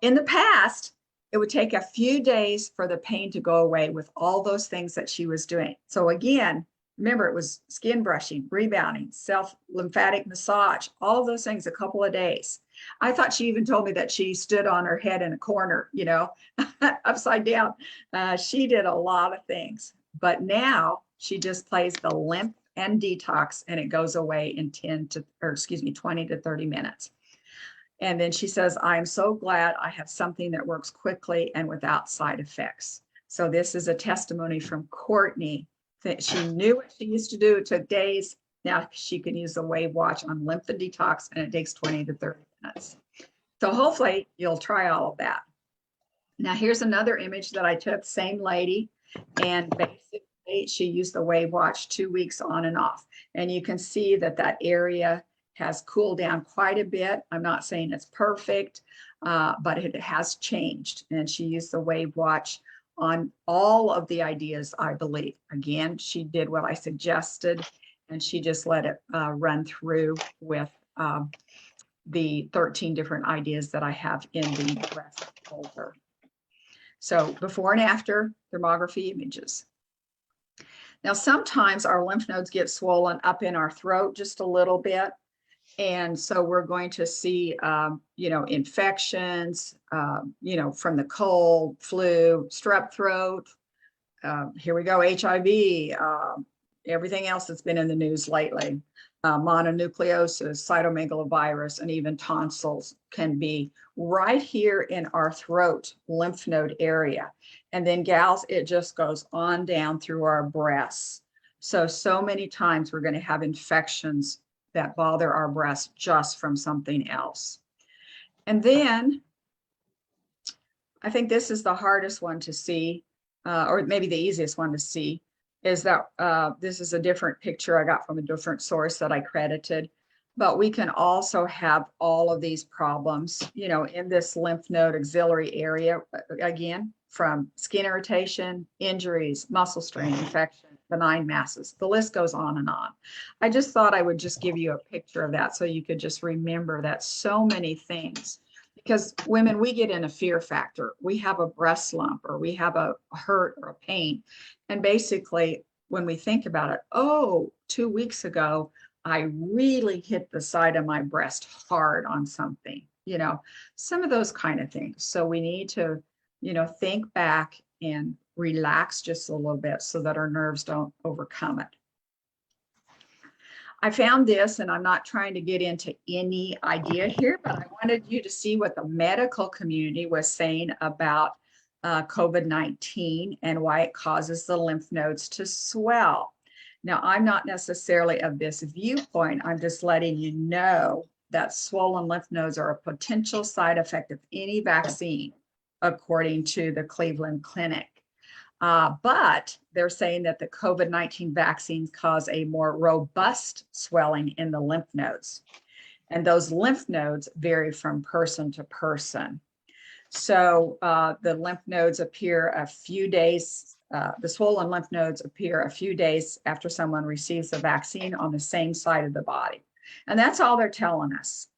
In the past, it would take a few days for the pain to go away with all those things that she was doing. So again, remember, it was skin brushing, rebounding, self-lymphatic massage, all of those things, a couple of days. I thought she even told me that she stood on her head in a corner, upside down. She did a lot of things, but now she just plays the lymph and detox and it goes away in 20 to 30 minutes. And then she says, I'm so glad I have something that works quickly and without side effects. So this is a testimony from Courtney that she knew what she used to do. It took days. Now she can use the WAVwatch on lymph and detox, and it takes 20 to 30 minutes. So hopefully you'll try all of that. Now here's another image that I took, same lady, and basically she used the WAVwatch 2 weeks on and off. And you can see that that area has cooled down quite a bit. I'm not saying it's perfect, but it has changed. And she used the WAVwatch on all of the ideas, I believe. Again, she did what I suggested, and she just let it run through with the 13 different ideas that I have in the breast folder. So before and after thermography images. Now, sometimes our lymph nodes get swollen up in our throat just a little bit. And so we're going to see, infections, from the cold, flu, strep throat. Here we go, HIV, everything else that's been in the news lately. Mononucleosis, cytomegalovirus, and even tonsils can be right here in our throat lymph node area. And then gals, it just goes on down through our breasts. So many times we're going to have infections that bother our breasts just from something else. And then I think this is the hardest one to see, or maybe the easiest one to see, is that this is a different picture I got from a different source that I credited. But we can also have all of these problems, in this lymph node auxiliary area, again, from skin irritation, injuries, muscle strain, infection, benign masses. The list goes on and on. I just thought I would just give you a picture of that so you could just remember that so many things. Because women, we get in a fear factor. We have a breast lump or we have a hurt or a pain. And basically, when we think about it, 2 weeks ago, I really hit the side of my breast hard on something, some of those kind of things. So we need to, think back and relax just a little bit so that our nerves don't overcome it. I found this, and I'm not trying to get into any idea here, but I wanted you to see what the medical community was saying about COVID-19 and why it causes the lymph nodes to swell. Now, I'm not necessarily of this viewpoint. I'm just letting you know that swollen lymph nodes are a potential side effect of any vaccine, according to the Cleveland Clinic. But they're saying that the COVID-19 vaccines cause a more robust swelling in the lymph nodes. And those lymph nodes vary from person to person. So the lymph nodes appear a few days, the swollen lymph nodes appear a few days after someone receives the vaccine on the same side of the body. And that's all they're telling us.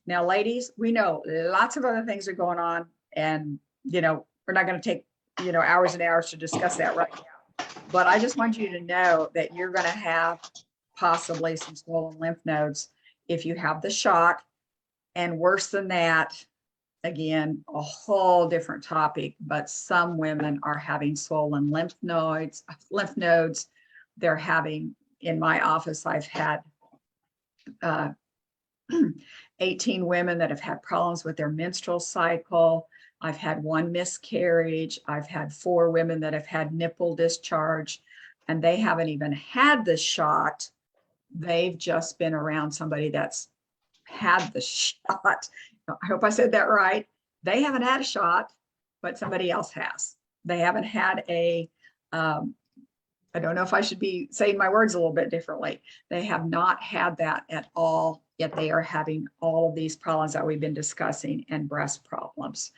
Now, ladies, we know lots of other things are going on, and, we're not going to take, hours and hours to discuss that right now. But I just want you to know that you're going to have possibly some swollen lymph nodes if you have the shock. And worse than that, again, a whole different topic, but some women are having swollen lymph nodes. They're having, in my office, I've had 18 women that have had problems with their menstrual cycle. I've had 1 miscarriage. I've had 4 women that have had nipple discharge, and they haven't even had the shot. They've just been around somebody that's had the shot. I hope I said that right. They haven't had a shot, but somebody else has. They haven't had a, I don't know if I should be saying my words a little bit differently. They have not had that at all, yet they are having all of these problems that we've been discussing and breast problems.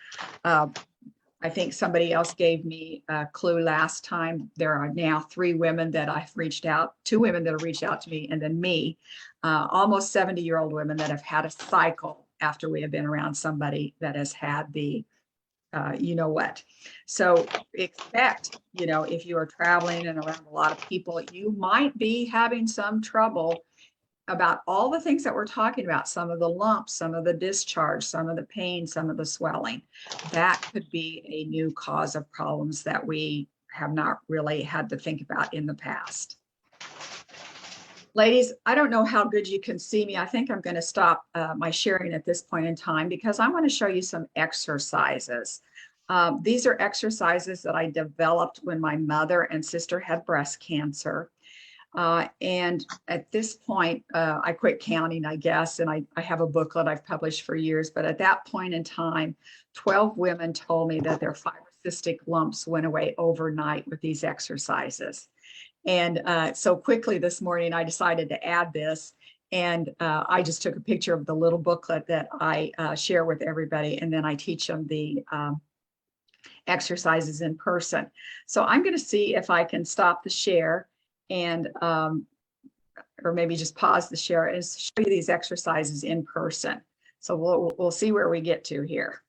I think somebody else gave me a clue last time. There are now 3 women that I've reached out, 2 women that have reached out to me, and then me, almost 70-year-old women that have had a cycle after we have been around somebody that has had the, you know what. So expect, you know, if you are traveling and around a lot of people, you might be having some trouble about all the things that we're talking about, some of the lumps, some of the discharge, some of the pain, some of the swelling. That could be a new cause of problems that we have not really had to think about in the past. Ladies, I don't know how good you can see me. I think I'm going to stop my sharing at this point in time because I want to show you some exercises. These are exercises that I developed when my mother and sister had breast cancer. And at this point, I quit counting, I guess, and I have a booklet I've published for years. But at that point in time, 12 women told me that their fibrocystic lumps went away overnight with these exercises. And so quickly this morning, I decided to add this. And I just took a picture of the little booklet that I share with everybody. And then I teach them the exercises in person. So I'm going to see if I can stop the share and or maybe just pause the share and show you these exercises in person. So we'll see where we get to here.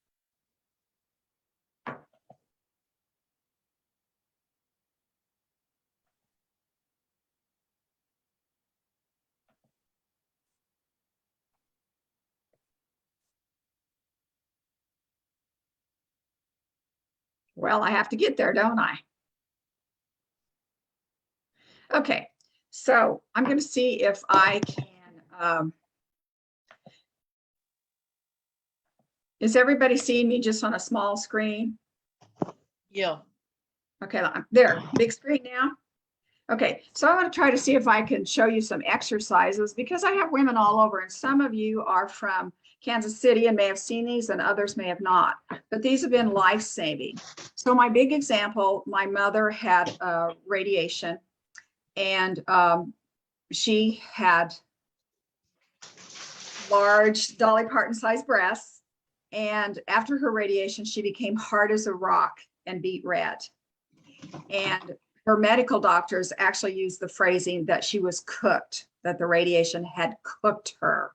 Well, I have to get there, don't I? Okay, so I'm going to see if I can. Is everybody seeing me just on a small screen? Yeah. Okay, there, big screen now. Okay, so I want to try to see if I can show you some exercises because I have women all over, and some of you are from Kansas City and may have seen these and others may have not, but these have been life-saving. So my big example, my mother had radiation, and she had large Dolly Parton sized breasts. And after her radiation, she became hard as a rock and beet red. And her medical doctors actually used the phrasing that she was cooked, that the radiation had cooked her.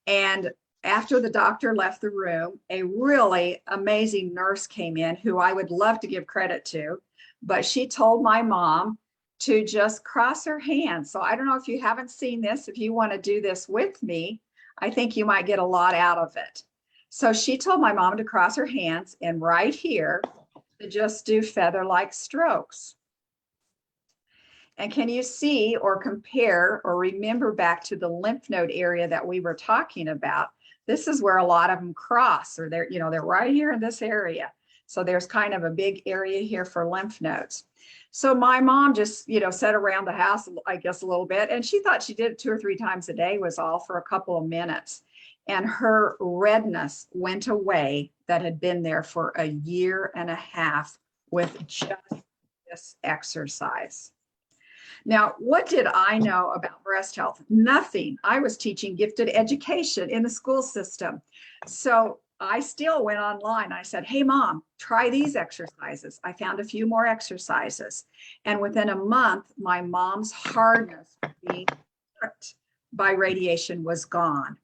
And after the doctor left the room, a really amazing nurse came in who I would love to give credit to, but she told my mom to just cross her hands. So I don't know if you haven't seen this, if you want to do this with me, I think you might get a lot out of it. So she told my mom to cross her hands and right here to just do feather-like strokes. And can you see or compare or remember back to the lymph node area that we were talking about? This is where a lot of them cross, or they're, you know, they're right here in this area. So there's kind of a big area here for lymph nodes. So my mom just, you know, sat around the house, I guess, a little bit, and she thought she did it 2 or 3 times a day was all for a couple of minutes. And her redness went away that had been there for 1.5 years with just this exercise. Now, what did I know about breast health? Nothing. I was teaching gifted education in the school system. So I still went online. I said, hey, Mom, try these exercises. I found a few more exercises. And within a month, my mom's hardness being cooked by radiation was gone.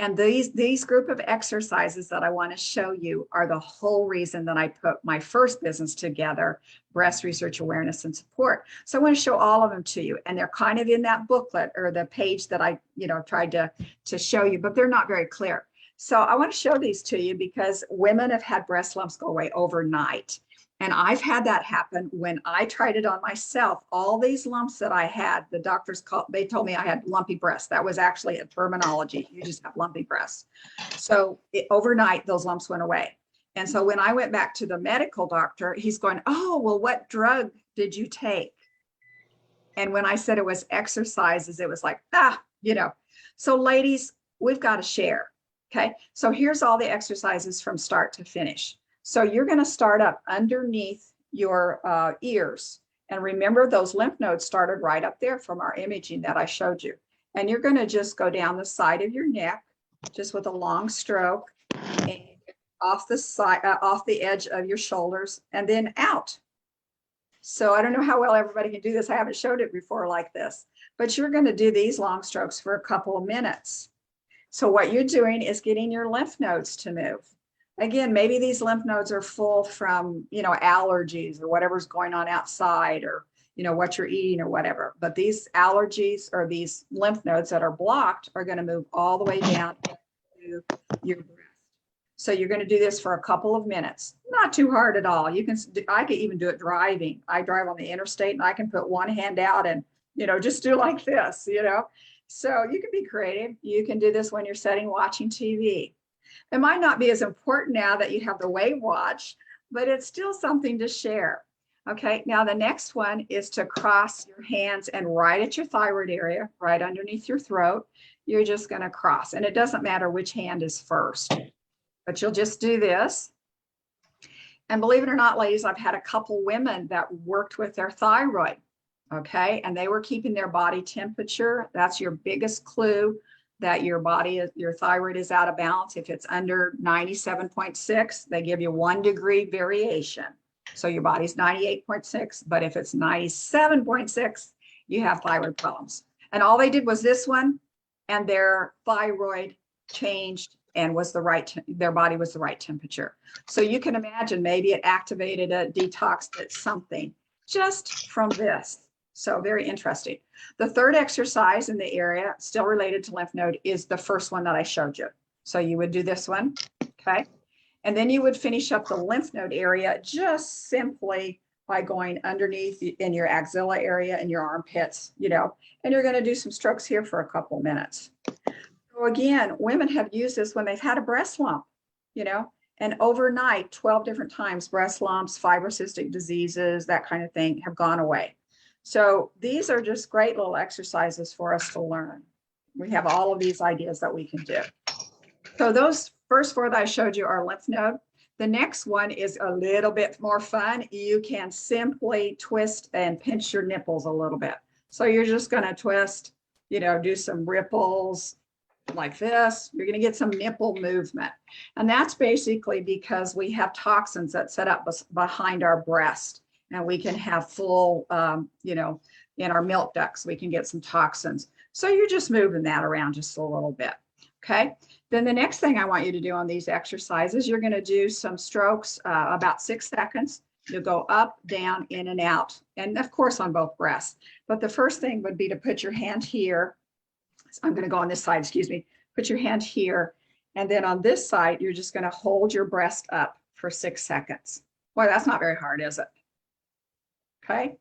And these group of exercises that I want to show you are the whole reason that I put my first business together, Breast Research Awareness and Support. So I want to show all of them to you. And they're kind of in that booklet or the page that I, tried to show you, but they're not very clear. So I want to show these to you because women have had breast lumps go away overnight. And I've had that happen when I tried it on myself. All these lumps that I had, the doctors they told me I had lumpy breasts. That was actually a terminology. You just have lumpy breasts. So overnight, those lumps went away. And so when I went back to the medical doctor, he's going, oh, well, what drug did you take? And when I said it was exercises, it was like, So ladies, we've got to share. Okay. So here's all the exercises from start to finish. So you're going to start up underneath your ears. And remember, those lymph nodes started right up there from our imaging that I showed you. And you're going to just go down the side of your neck, just with a long stroke, and off the side, off the edge of your shoulders, and then out. So I don't know how well everybody can do this. I haven't showed it before like this, but you're going to do these long strokes for a couple of minutes. So what you're doing is getting your lymph nodes to move. Again, maybe these lymph nodes are full from, allergies or whatever's going on outside or, what you're eating or whatever. But these allergies or these lymph nodes that are blocked are going to move all the way down to your breast. So you're going to do this for a couple of minutes. Not too hard at all. I could even do it driving. I drive on the interstate and I can put one hand out and, just do like this, So you can be creative. You can do this when you're sitting watching TV. It might not be as important now that you have the WAVwatch, but it's still something to share. Okay, now the next one is to cross your hands and right at your thyroid area, right underneath your throat. You're just going to cross. And it doesn't matter which hand is first, but you'll just do this. And believe it or not, ladies, I've had a couple women that worked with their thyroid. Okay, and they were keeping their body temperature. That's your biggest clue that your thyroid is out of balance. If it's under 97.6, they give you 1 degree variation. So your body's 98.6, but if it's 97.6, you have thyroid problems. And all they did was this one, and their thyroid changed and their body was the right temperature. So you can imagine maybe it activated a detox, something just from this. So very interesting. The third exercise in the area, still related to lymph node, is the first one that I showed you. So you would do this one, okay? And then you would finish up the lymph node area just simply by going underneath in your axilla area and your armpits, and you're going to do some strokes here for a couple minutes. So again, women have used this when they've had a breast lump, and overnight, 12 different times, breast lumps, fibrocystic diseases, that kind of thing have gone away. So these are just great little exercises for us to learn. We have all of these ideas that we can do. So those first 4 that I showed you are lymph node. The next one is a little bit more fun. You can simply twist and pinch your nipples a little bit. So you're just going to twist, do some ripples like this. You're going to get some nipple movement. And that's basically because we have toxins that set up behind our breast. And we can have full, in our milk ducts, we can get some toxins. So you're just moving that around just a little bit. Okay. Then the next thing I want you to do on these exercises, you're going to do some strokes, about 6 seconds. You'll go up, down, in and out. And of course on both breasts. But the first thing would be to put your hand here. So I'm going to go on this side, excuse me. Put your hand here. And then on this side, you're just going to hold your breast up for 6 seconds. Boy, that's not very hard, is it? Okay.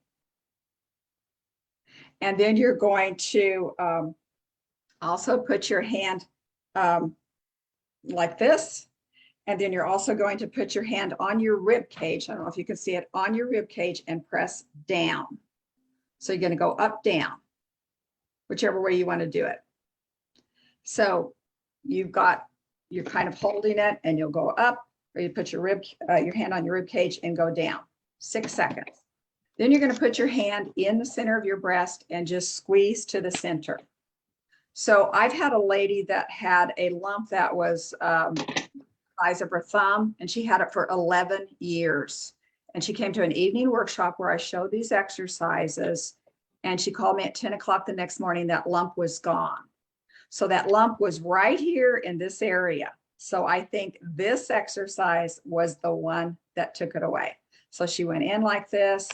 And then you're going to also put your hand like this. And then you're also going to put your hand on your rib cage. I don't know if you can see it, on your rib cage, and press down. So you're going to go up, down, whichever way you want to do it. So you're kind of holding it, and you'll go up, or you put your hand on your rib cage and go down. 6 seconds. Then you're going to put your hand in the center of your breast and just squeeze to the center. So I've had a lady that had a lump that was the size of her thumb, and she had it for 11 years. And she came to an evening workshop where I showed these exercises, and she called me at 10 o'clock the next morning. That lump was gone. So that lump was right here in this area. So I think this exercise was the one that took it away. So she went in like this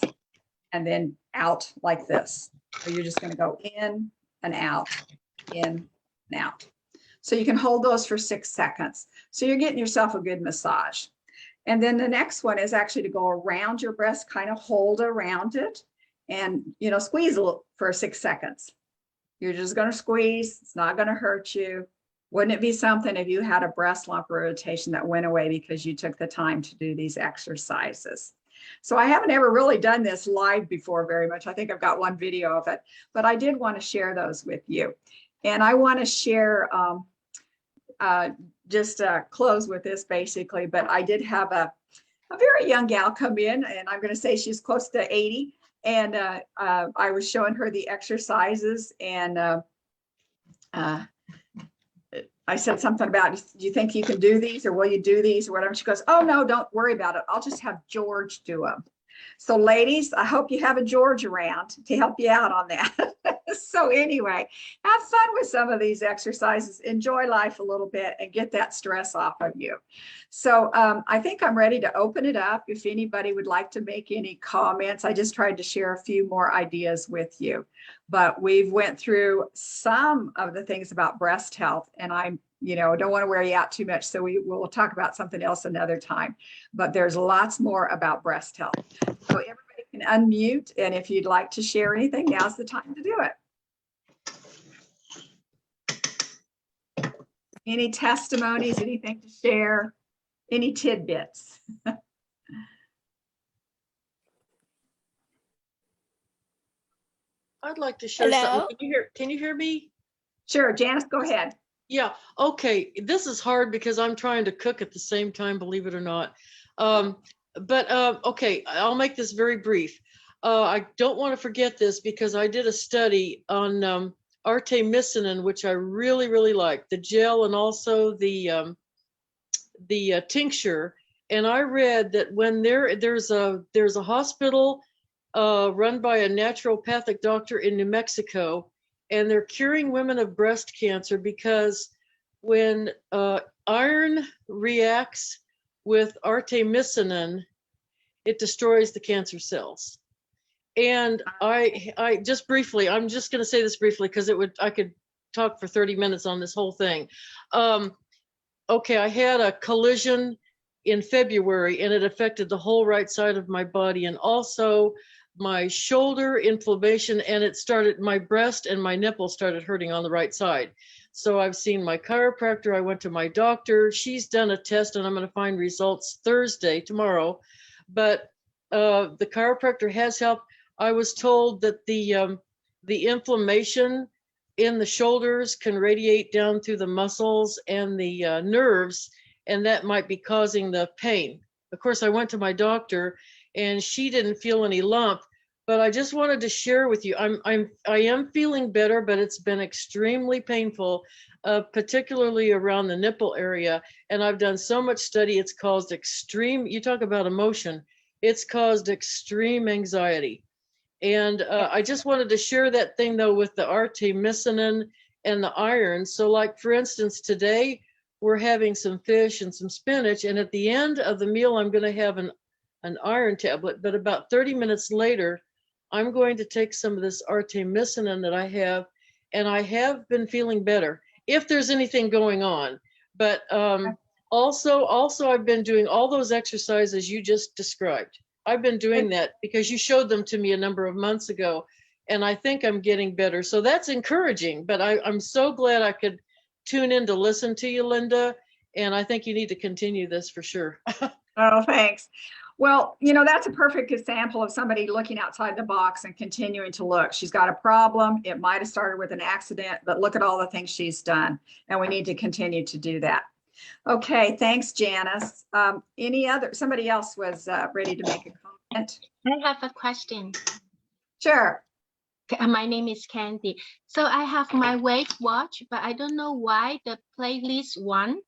and then out like this. So you're just going to go in and out, in and out. So you can hold those for 6 seconds. So you're getting yourself a good massage. And then the next one is actually to go around your breast, kind of hold around it and, you know, squeeze a little for 6 seconds. You're just going to squeeze. It's not going to hurt you. Wouldn't it be something if you had a breast lump or irritation that went away because you took the time to do these exercises? So I haven't ever really done this live before very much. I think I've got one video of it, but I did want to share those with you. And I want to share, just close with this basically, but I did have a very young gal come in, and I'm going to say she's close to 80. And I was showing her the exercises, and I said something about, do you think you can do these, or will you do these or whatever? She goes, oh no, don't worry about it. I'll just have George do them. So ladies, I hope you have a George around to help you out on that. So anyway, have fun with some of these exercises, enjoy life a little bit and get that stress off of you. So I think I'm ready to open it up. If anybody would like to make any comments, I just tried to share a few more ideas with you, but we've went through some of the things about breast health, and I'm, you know, don't want to wear you out too much. So we'll talk about something else another time, but there's lots more about breast health. So everybody can unmute. And if you'd like to share anything, now's the time to do it. Any testimonies, anything to share, any tidbits? I'd like to share Hello? something. Can you hear me? Sure, Janice, go ahead. Yeah, okay. This is hard because I'm trying to cook at the same time, believe it or not. Okay, I'll make this very brief. I don't want to forget this because I did a study on artemisinin, which I really, really like, the gel and also the tincture. And I read that when there's a hospital run by a naturopathic doctor in New Mexico, and they're curing women of breast cancer because when iron reacts with artemisinin, it destroys the cancer cells. And I just briefly, I'm just going to say this briefly because I could talk for 30 minutes on this whole thing. Okay, I had a collision in February and it affected the whole right side of my body, and also my shoulder inflammation, and it started, my breast and my nipple started hurting on the right side. So I've seen my chiropractor, I went to my doctor, she's done a test and I'm going to find results Thursday, tomorrow. But the chiropractor has helped. I was told that the inflammation in the shoulders can radiate down through the muscles and the nerves, and that might be causing the pain. Of course, I went to my doctor and she didn't feel any lump, but I just wanted to share with you, I am feeling better, but it's been extremely painful, particularly around the nipple area. And I've done so much study, it's caused extreme, you talk about emotion, it's caused extreme anxiety. And I just wanted to share that thing though with the artemisinin and the iron. So like, for instance, today we're having some fish and some spinach, and at the end of the meal, I'm going to have an iron tablet, but about 30 minutes later, I'm going to take some of this artemisinin that I have, and I have been feeling better if there's anything going on. But also I've been doing all those exercises you just described. I've been doing that because you showed them to me a number of months ago, and I think I'm getting better. So that's encouraging, but I'm so glad I could tune in to listen to you, Linda, and I think you need to continue this for sure. Oh, thanks. Well, you know, that's a perfect example of somebody looking outside the box and continuing to look. She's got a problem. It might have started with an accident, but look at all the things she's done, and we need to continue to do that. Okay, thanks, Janice. Somebody else was ready to make a comment. I have a question. Sure. My name is Candy. So I have my WAVwatch, but I don't know why the playlist one.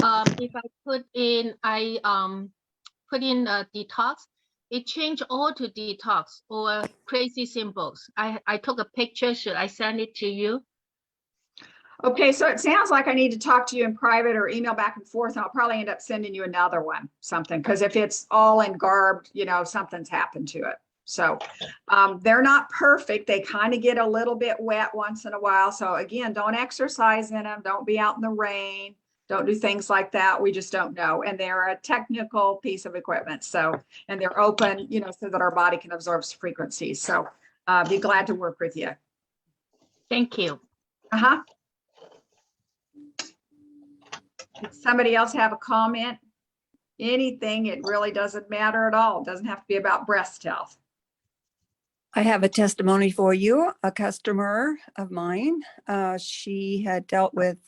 If I put in detox, it changed all to detox or crazy symbols. I took a picture. Should I send it to you? Okay, so it sounds like I need to talk to you in private or email back and forth, and I'll probably end up sending you another one, something, because if it's all in garbed, something's happened to it. So they're not perfect. They kind of get a little bit wet once in a while. So again, don't exercise in them. Don't be out in the rain. Don't do things like that. We just don't know. And they're a technical piece of equipment. So, and they're open, so that our body can absorb frequencies. So be glad to work with you. Thank you. Uh-huh. Does somebody else have a comment? Anything, it really doesn't matter at all. It doesn't have to be about breast health. I have a testimony for you. A customer of mine, she had dealt with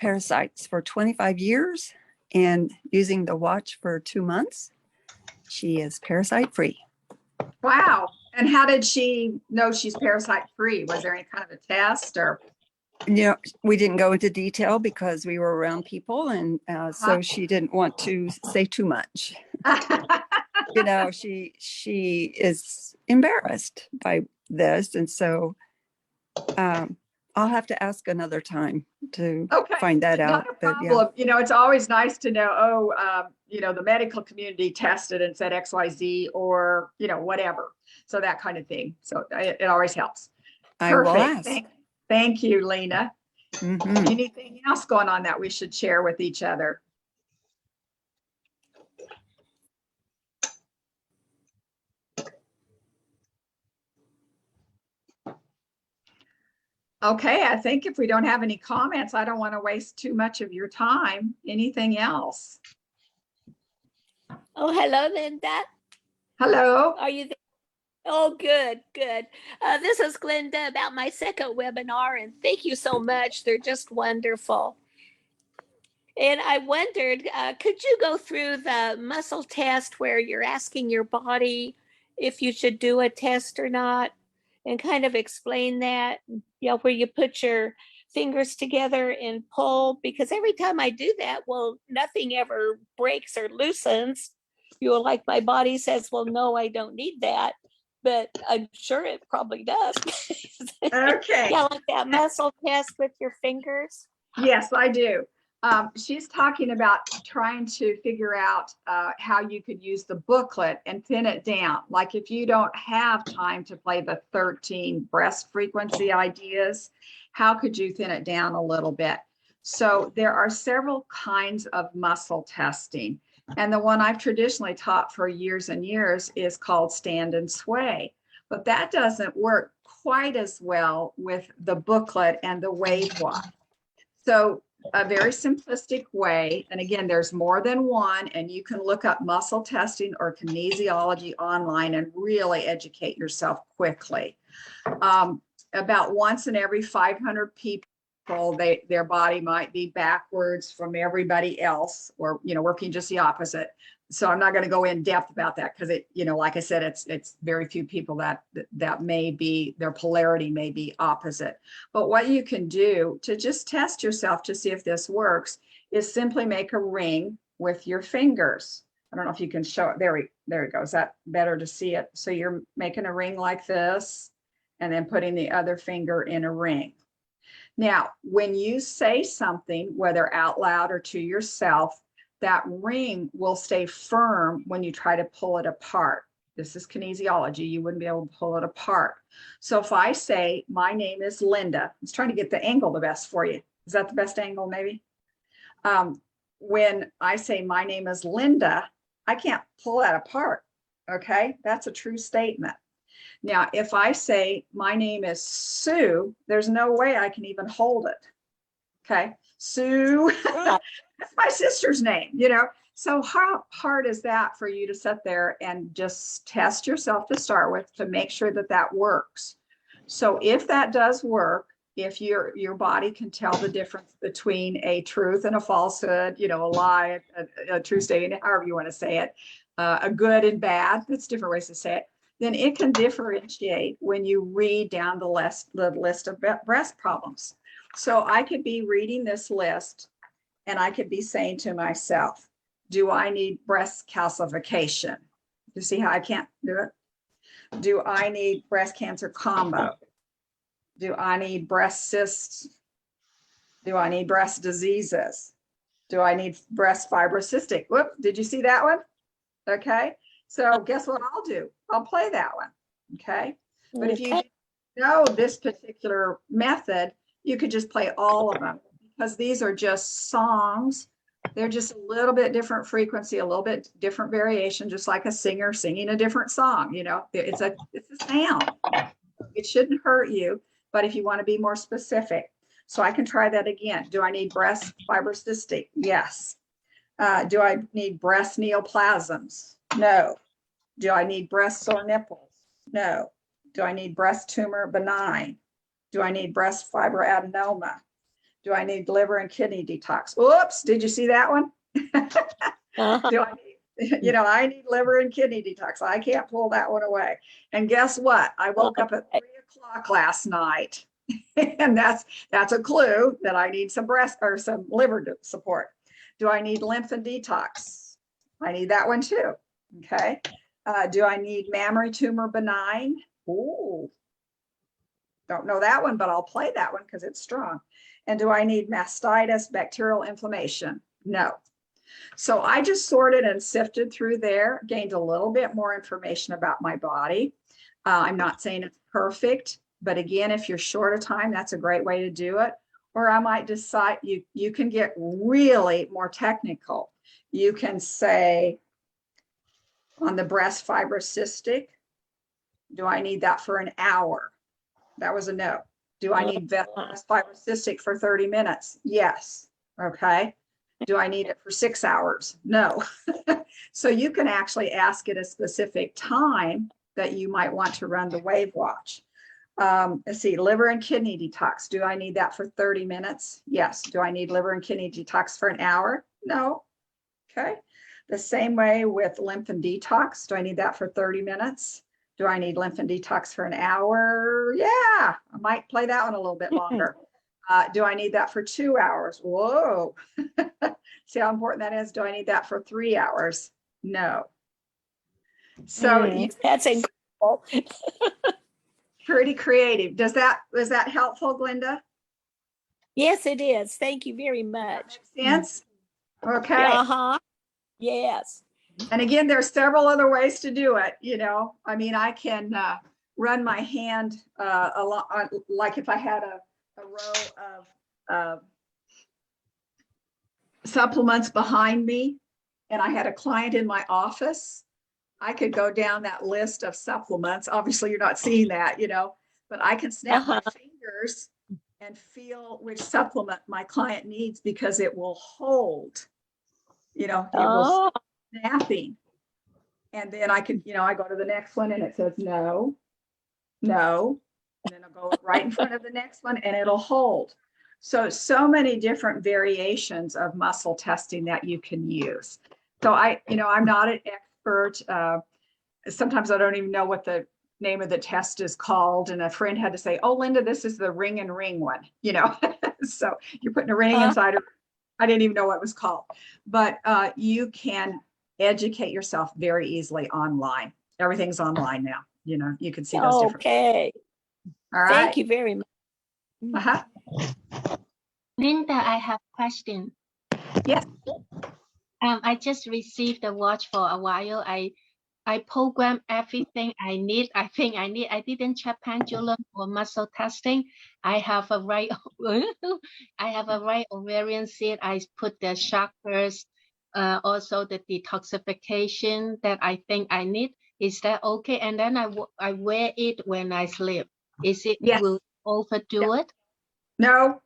parasites for 25 years and using the watch for 2 months. She is parasite free. Wow. And how did she know she's parasite free? Was there any kind of a test or? We didn't go into detail because we were around people, and so she didn't want to say too much. She is embarrassed by this, and so I'll have to ask another time to find that out. Not a problem. Yeah. It's always nice to know, the medical community tested and said XYZ or, whatever. So that kind of thing. So it always helps. I will ask. Thank you, Lena. Mm-hmm. Anything else going on that we should share with each other? Okay, I think if we don't have any comments, I don't want to waste too much of your time. Anything else? Oh, hello, Linda. Hello. Are you there? Oh, good. This is Glenda about my second webinar, and thank you so much. They're just wonderful. And I wondered, could you go through the muscle test where you're asking your body if you should do a test or not, and kind of explain that, where you put your fingers together and pull? Because every time I do that, well, nothing ever breaks or loosens. Like my body says, well, no, I don't need that. But I'm sure it probably does. Okay. Yeah, like that muscle test with your fingers. Yes, I do. She's talking about trying to figure out how you could use the booklet and thin it down. Like if you don't have time to play the 13 breast frequency ideas, how could you thin it down a little bit? So there are several kinds of muscle testing. And the one I've traditionally taught for years and years is called stand and sway. But that doesn't work quite as well with the booklet and the WAVwatch. So a very simplistic way, and again, there's more than one, and you can look up muscle testing or kinesiology online and really educate yourself quickly. About once in every 500 people, their body might be backwards from everybody else, or working just the opposite. So I'm not going to go in depth about that because it, like I said, it's very few people that may be, their polarity may be opposite. But what you can do to just test yourself to see if this works is simply make a ring with your fingers. I don't know if you can show it. There it goes. Is that better to see it? So you're making a ring like this and then putting the other finger in a ring. Now, when you say something, whether out loud or to yourself, that ring will stay firm when you try to pull it apart. This is kinesiology. You wouldn't be able to pull it apart. So if I say, my name is Linda, I was trying to get the angle the best for you. Is that the best angle, maybe? When I say, my name is Linda, I can't pull that apart, okay? That's a true statement. Now, if I say, my name is Sue, there's no way I can even hold it. Okay, Sue, that's my sister's name, So how hard is that for you to sit there and just test yourself to start with to make sure that that works? So if that does work, if your body can tell the difference between a truth and a falsehood, a lie, a true statement, however you want to say it, a good and bad, that's different ways to say it, then it can differentiate when you read down the list of breast problems. So I could be reading this list and I could be saying to myself, do I need breast calcification? You see how I can't do it? Do I need breast cancer combo? Do I need breast cysts Do I need breast diseases? Do I need breast fibrocystic? Whoop, did you see that one? Okay, so guess what I'll do? I'll play that one, okay? But if you Okay. know this particular method, you could just play all of them because these are just songs. They're just a little bit different frequency, a little bit different variation, just like a singer singing a different song. You know, it's a sound. It shouldn't hurt you, but if you want to be more specific, so I can try that again. Do I need breast fibrocystic? Yes. Do I need breast neoplasms? No. Do I need breast sore nipples? No. Do I need breast tumor benign? Do I need breast fibroadenoma? Do I need liver and kidney detox? Oops, did you see that one? Uh-huh. Do I need, I need liver and kidney detox. I can't pull that one away. And guess what? I woke up at 3:00 last night. And that's a clue that I need some breast or some liver support. Do I need lymph and detox? I need that one too. Okay. Do I need mammary tumor benign? Ooh, don't know that one, but I'll play that one because it's strong. And do I need mastitis, bacterial inflammation? No. So I just sorted and sifted through there, gained a little bit more information about my body. I'm not saying it's perfect, but again, if you're short of time, that's a great way to do it. Or I might decide you can get really more technical. You can say on the breast fibrocystic, do I need that for an hour? That was a no. Do I need breast fibrocystic for 30 minutes? Yes. Okay. Do I need it for 6 hours? No. So you can actually ask at a specific time that you might want to run the WAVwatch. Let's see, liver and kidney detox. Do I need that for 30 minutes? Yes. Do I need liver and kidney detox for an hour? No. Okay. The same way with lymph and detox. Do I need that for 30 minutes? Do I need lymph and detox for an hour? Yeah, I might play that one a little bit longer. Do I need that for 2 hours? Whoa. See how important that is? Do I need that for 3 hours? No. So That's incredible. pretty creative. Was that helpful, Glenda? Yes, it is. Thank you very much. Makes sense? Okay. Uh-huh. Yes. And again, there's several other ways to do it. I mean, I can run my hand a lot, like if I had a row of supplements behind me and I had a client in my office, I could go down that list of supplements. Obviously, you're not seeing that, but I can snap my fingers and feel which supplement my client needs because it will hold, it will snapping. And then I could, I go to the next one and it says no, no. And then I'll go right in front of the next one and it'll hold. So many different variations of muscle testing that you can use. So I'm not an expert. Sometimes I don't even know what the name of the test is called. And a friend had to say, oh, Linda, this is the ring and ring one, So you're putting a ring inside of, I didn't even know what it was called. But you can educate yourself very easily online. Everything's online now. You can see those different. Okay. All right. Thank you very much. Uh-huh. Linda, I have a question. Yes. I just received the watch for a while. I program everything I need. I think I need. I didn't check pendulum or muscle testing. I have a right. I have a right ovarian seed. I put the chakras, also the detoxification that I think I need. Is that okay? And then I wear it when I sleep. Is it Yes. will overdo it? No,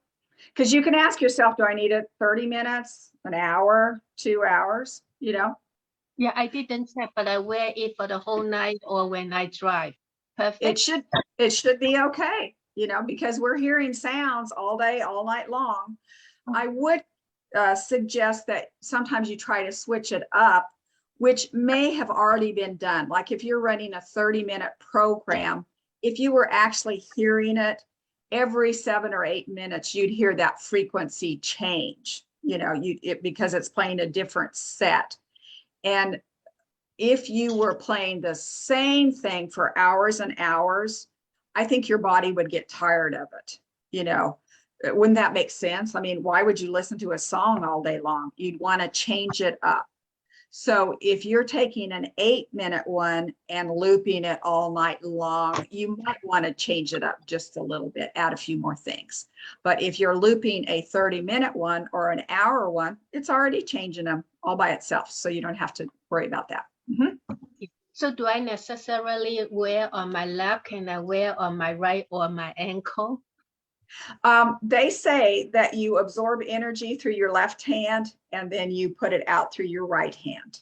because you can ask yourself, do I need it 30 minutes, an hour, 2 hours? Yeah, I didn't check, but I wear it for the whole night or when I drive. Perfect. It should be okay, because we're hearing sounds all day, all night long. I would suggest that sometimes you try to switch it up, which may have already been done. Like if you're running a 30-minute program, if you were actually hearing it every 7 or 8 minutes, you'd hear that frequency change, because it's playing a different set. And if you were playing the same thing for hours and hours, I think your body would get tired of it. Wouldn't that make sense? I mean, why would you listen to a song all day long? You'd want to change it up. So if you're taking an 8-minute one and looping it all night long, you might want to change it up just a little bit, add a few more things. But if you're looping a 30-minute one or an hour one, it's already changing them all by itself. So you don't have to worry about that. So do I necessarily wear on my left? Can I wear on my right or my ankle? They say that you absorb energy through your left hand and then you put it out through your right hand.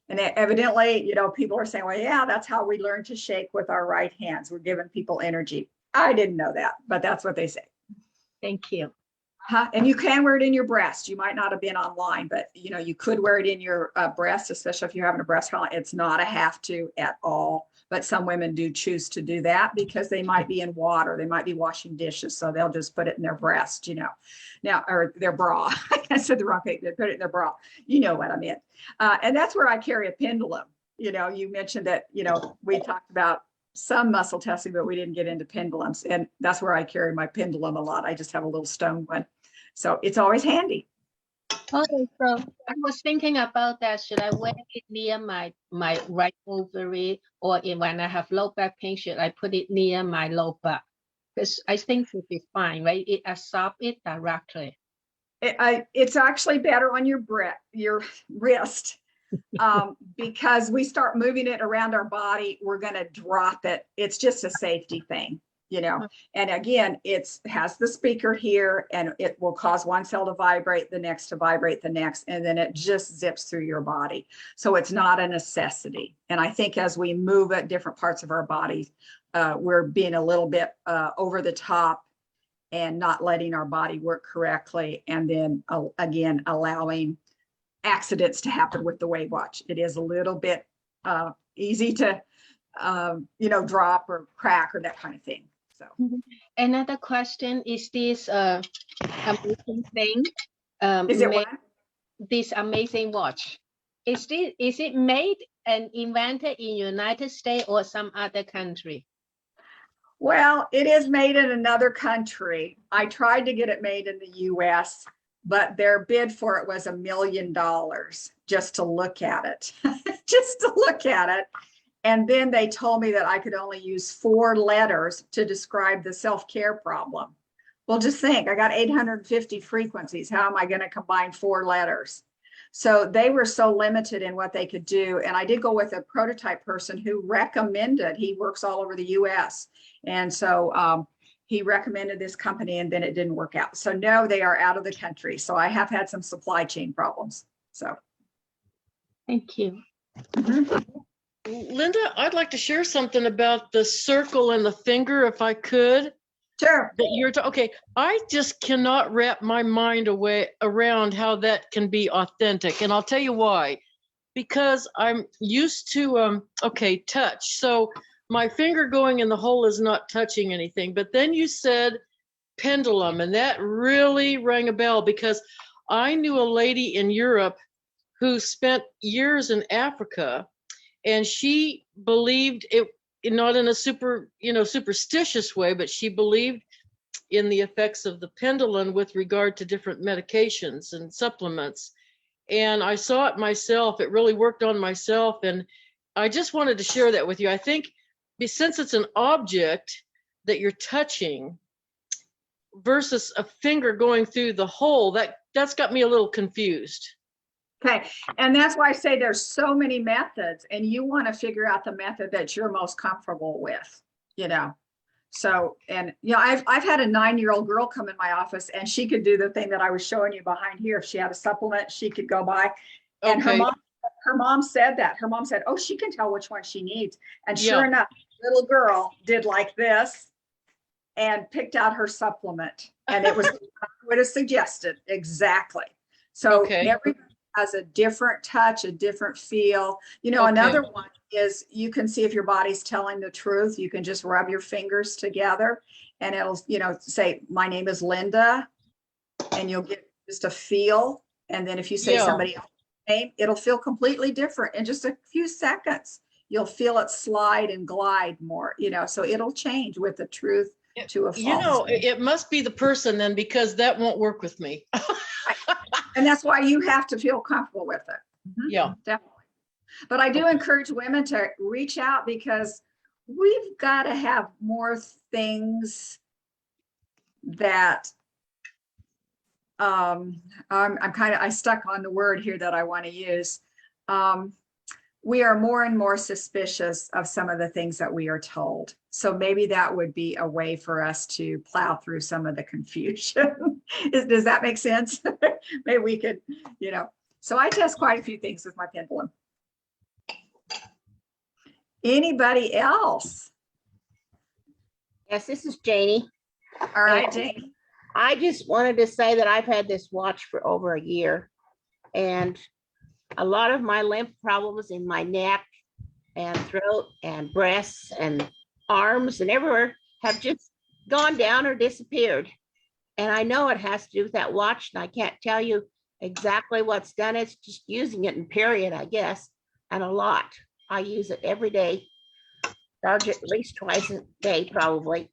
And evidently, you know, people are saying, well, yeah, that's how we learn to shake with our right hands. We're giving people energy. I didn't know that, but that's what they say. Thank you. And you can wear it in your breast. You might not have been online, but you know, you could wear it in your breast, especially if you're having a breast cancer. It's not a have to at all, but some women do choose to do that because they might be in water. They might be washing dishes. So they'll just put it in their breast, you know, now, or their bra. I said the wrong thing. They put it in their bra. You know what I meant. And that's where I carry a pendulum. You know, you mentioned that, you know, we talked about some muscle testing, but we didn't get into pendulums. And that's where I carry my pendulum a lot. I just have a little stone one. So it's always handy. Okay, so I was thinking about that. Should I wear it near my right ovary, or when I have low back pain, should I put it near my low back? Because I think it would be fine, right? It absorbs it directly. It's actually better on your wrist because we start moving it around our body, we're going to drop it. It's just a safety thing. You know, and again, it has the speaker here and it will cause one cell to vibrate, the next to vibrate the next, and then it just zips through your body. So it's not a necessity. And I think as we move at different parts of our bodies, we're being a little bit over the top and not letting our body work correctly. And then again, allowing accidents to happen with the WAVwatch. It is a little bit easy to, you know, drop or crack or that kind of thing. So. Another question is this amazing thing. Is it what? This amazing watch. Is it made and invented in United States or some other country? Well, it is made in another country. I tried to get it made in the US, but their bid for it was $1 million just to look at it, just to look at it. And then they told me that I could only use 4 letters to describe the self-care problem. Well, just think, I got 850 frequencies. How am I going to combine 4 letters? So they were so limited in what they could do. And I did go with a prototype person who recommended, he works all over the US. And so he recommended this company and then it didn't work out. So no, they are out of the country. So I have had some supply chain problems. So. Thank you. Linda, I'd like to share something about the circle and the finger, if I could. Sure. That you're okay. I just cannot wrap my mind around how that can be authentic, and I'll tell you why. Because I'm used to touch. So my finger going in the hole is not touching anything. But then you said pendulum, and that really rang a bell because I knew a lady in Europe who spent years in Africa. And she believed it, not in a superstitious way, but she believed in the effects of the pendulum with regard to different medications and supplements. And I saw it myself. It really worked on myself. And I just wanted to share that with you. I think since it's an object that you're touching versus a finger going through the hole, that's got me a little confused. Okay. And that's why I say there's so many methods and you want to figure out the method that you're most comfortable with, you know? So, and you know, I've had a 9-year-old girl come in my office and she could do the thing that I was showing you behind here. If she had a supplement, she could go by and Okay. her mom said that. Her mom said, oh, she can tell which one she needs. And sure enough, little girl did like this and picked out her supplement. And it was what I would have suggested. Exactly. So everybody has a different touch, a different feel. You know, another one is you can see if your body's telling the truth. You can just rub your fingers together and it'll, you know, say, my name is Linda, and you'll get just a feel. And then if you say somebody else's name, it'll feel completely different in just a few seconds. You'll feel it slide and glide more, you know, so it'll change with the truth to a false. You know, it must be the person then, because that won't work with me. And that's why you have to feel comfortable with it. Mhm, Yeah. definitely. But I do encourage women to reach out, because we've got to have more things that I stuck on the word here that I want to use. We are more and more suspicious of some of the things that we are told. So maybe that would be a way for us to plow through some of the confusion. Does that make sense? Maybe we could, so I test quite a few things with my pendulum. Anybody else? Yes, this is Janie. All right, Jane. I just wanted to say that I've had this watch for over a year, and a lot of my lymph problems in my neck and throat and breasts and arms and everywhere have just gone down or disappeared. And I know it has to do with that watch, and I can't tell you exactly what's done. It's just using it in period, I guess, and a lot. I use it every day, charge it at least twice a day, probably.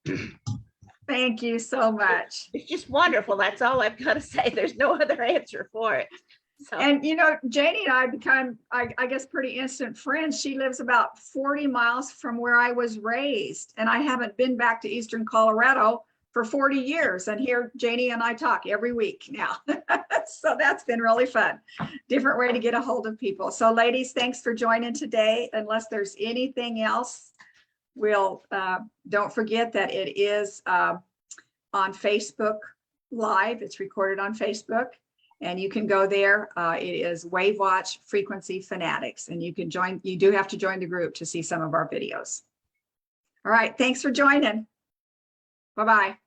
Thank you so much. It's just wonderful. That's all I've got to say. There's no other answer for it. So. And Janie and I become, I guess, pretty instant friends. She lives about 40 miles from where I was raised, and I haven't been back to Eastern Colorado for 40 years. And here Janie and I talk every week now. So that's been really fun. Different way to get a hold of people. So ladies, thanks for joining today. Unless there's anything else, we'll don't forget that it is on Facebook Live. It's recorded on Facebook. And you can go there. It is WAVwatch Frequency Fanatics. And you can join, you do have to join the group to see some of our videos. All right, thanks for joining. Bye-bye.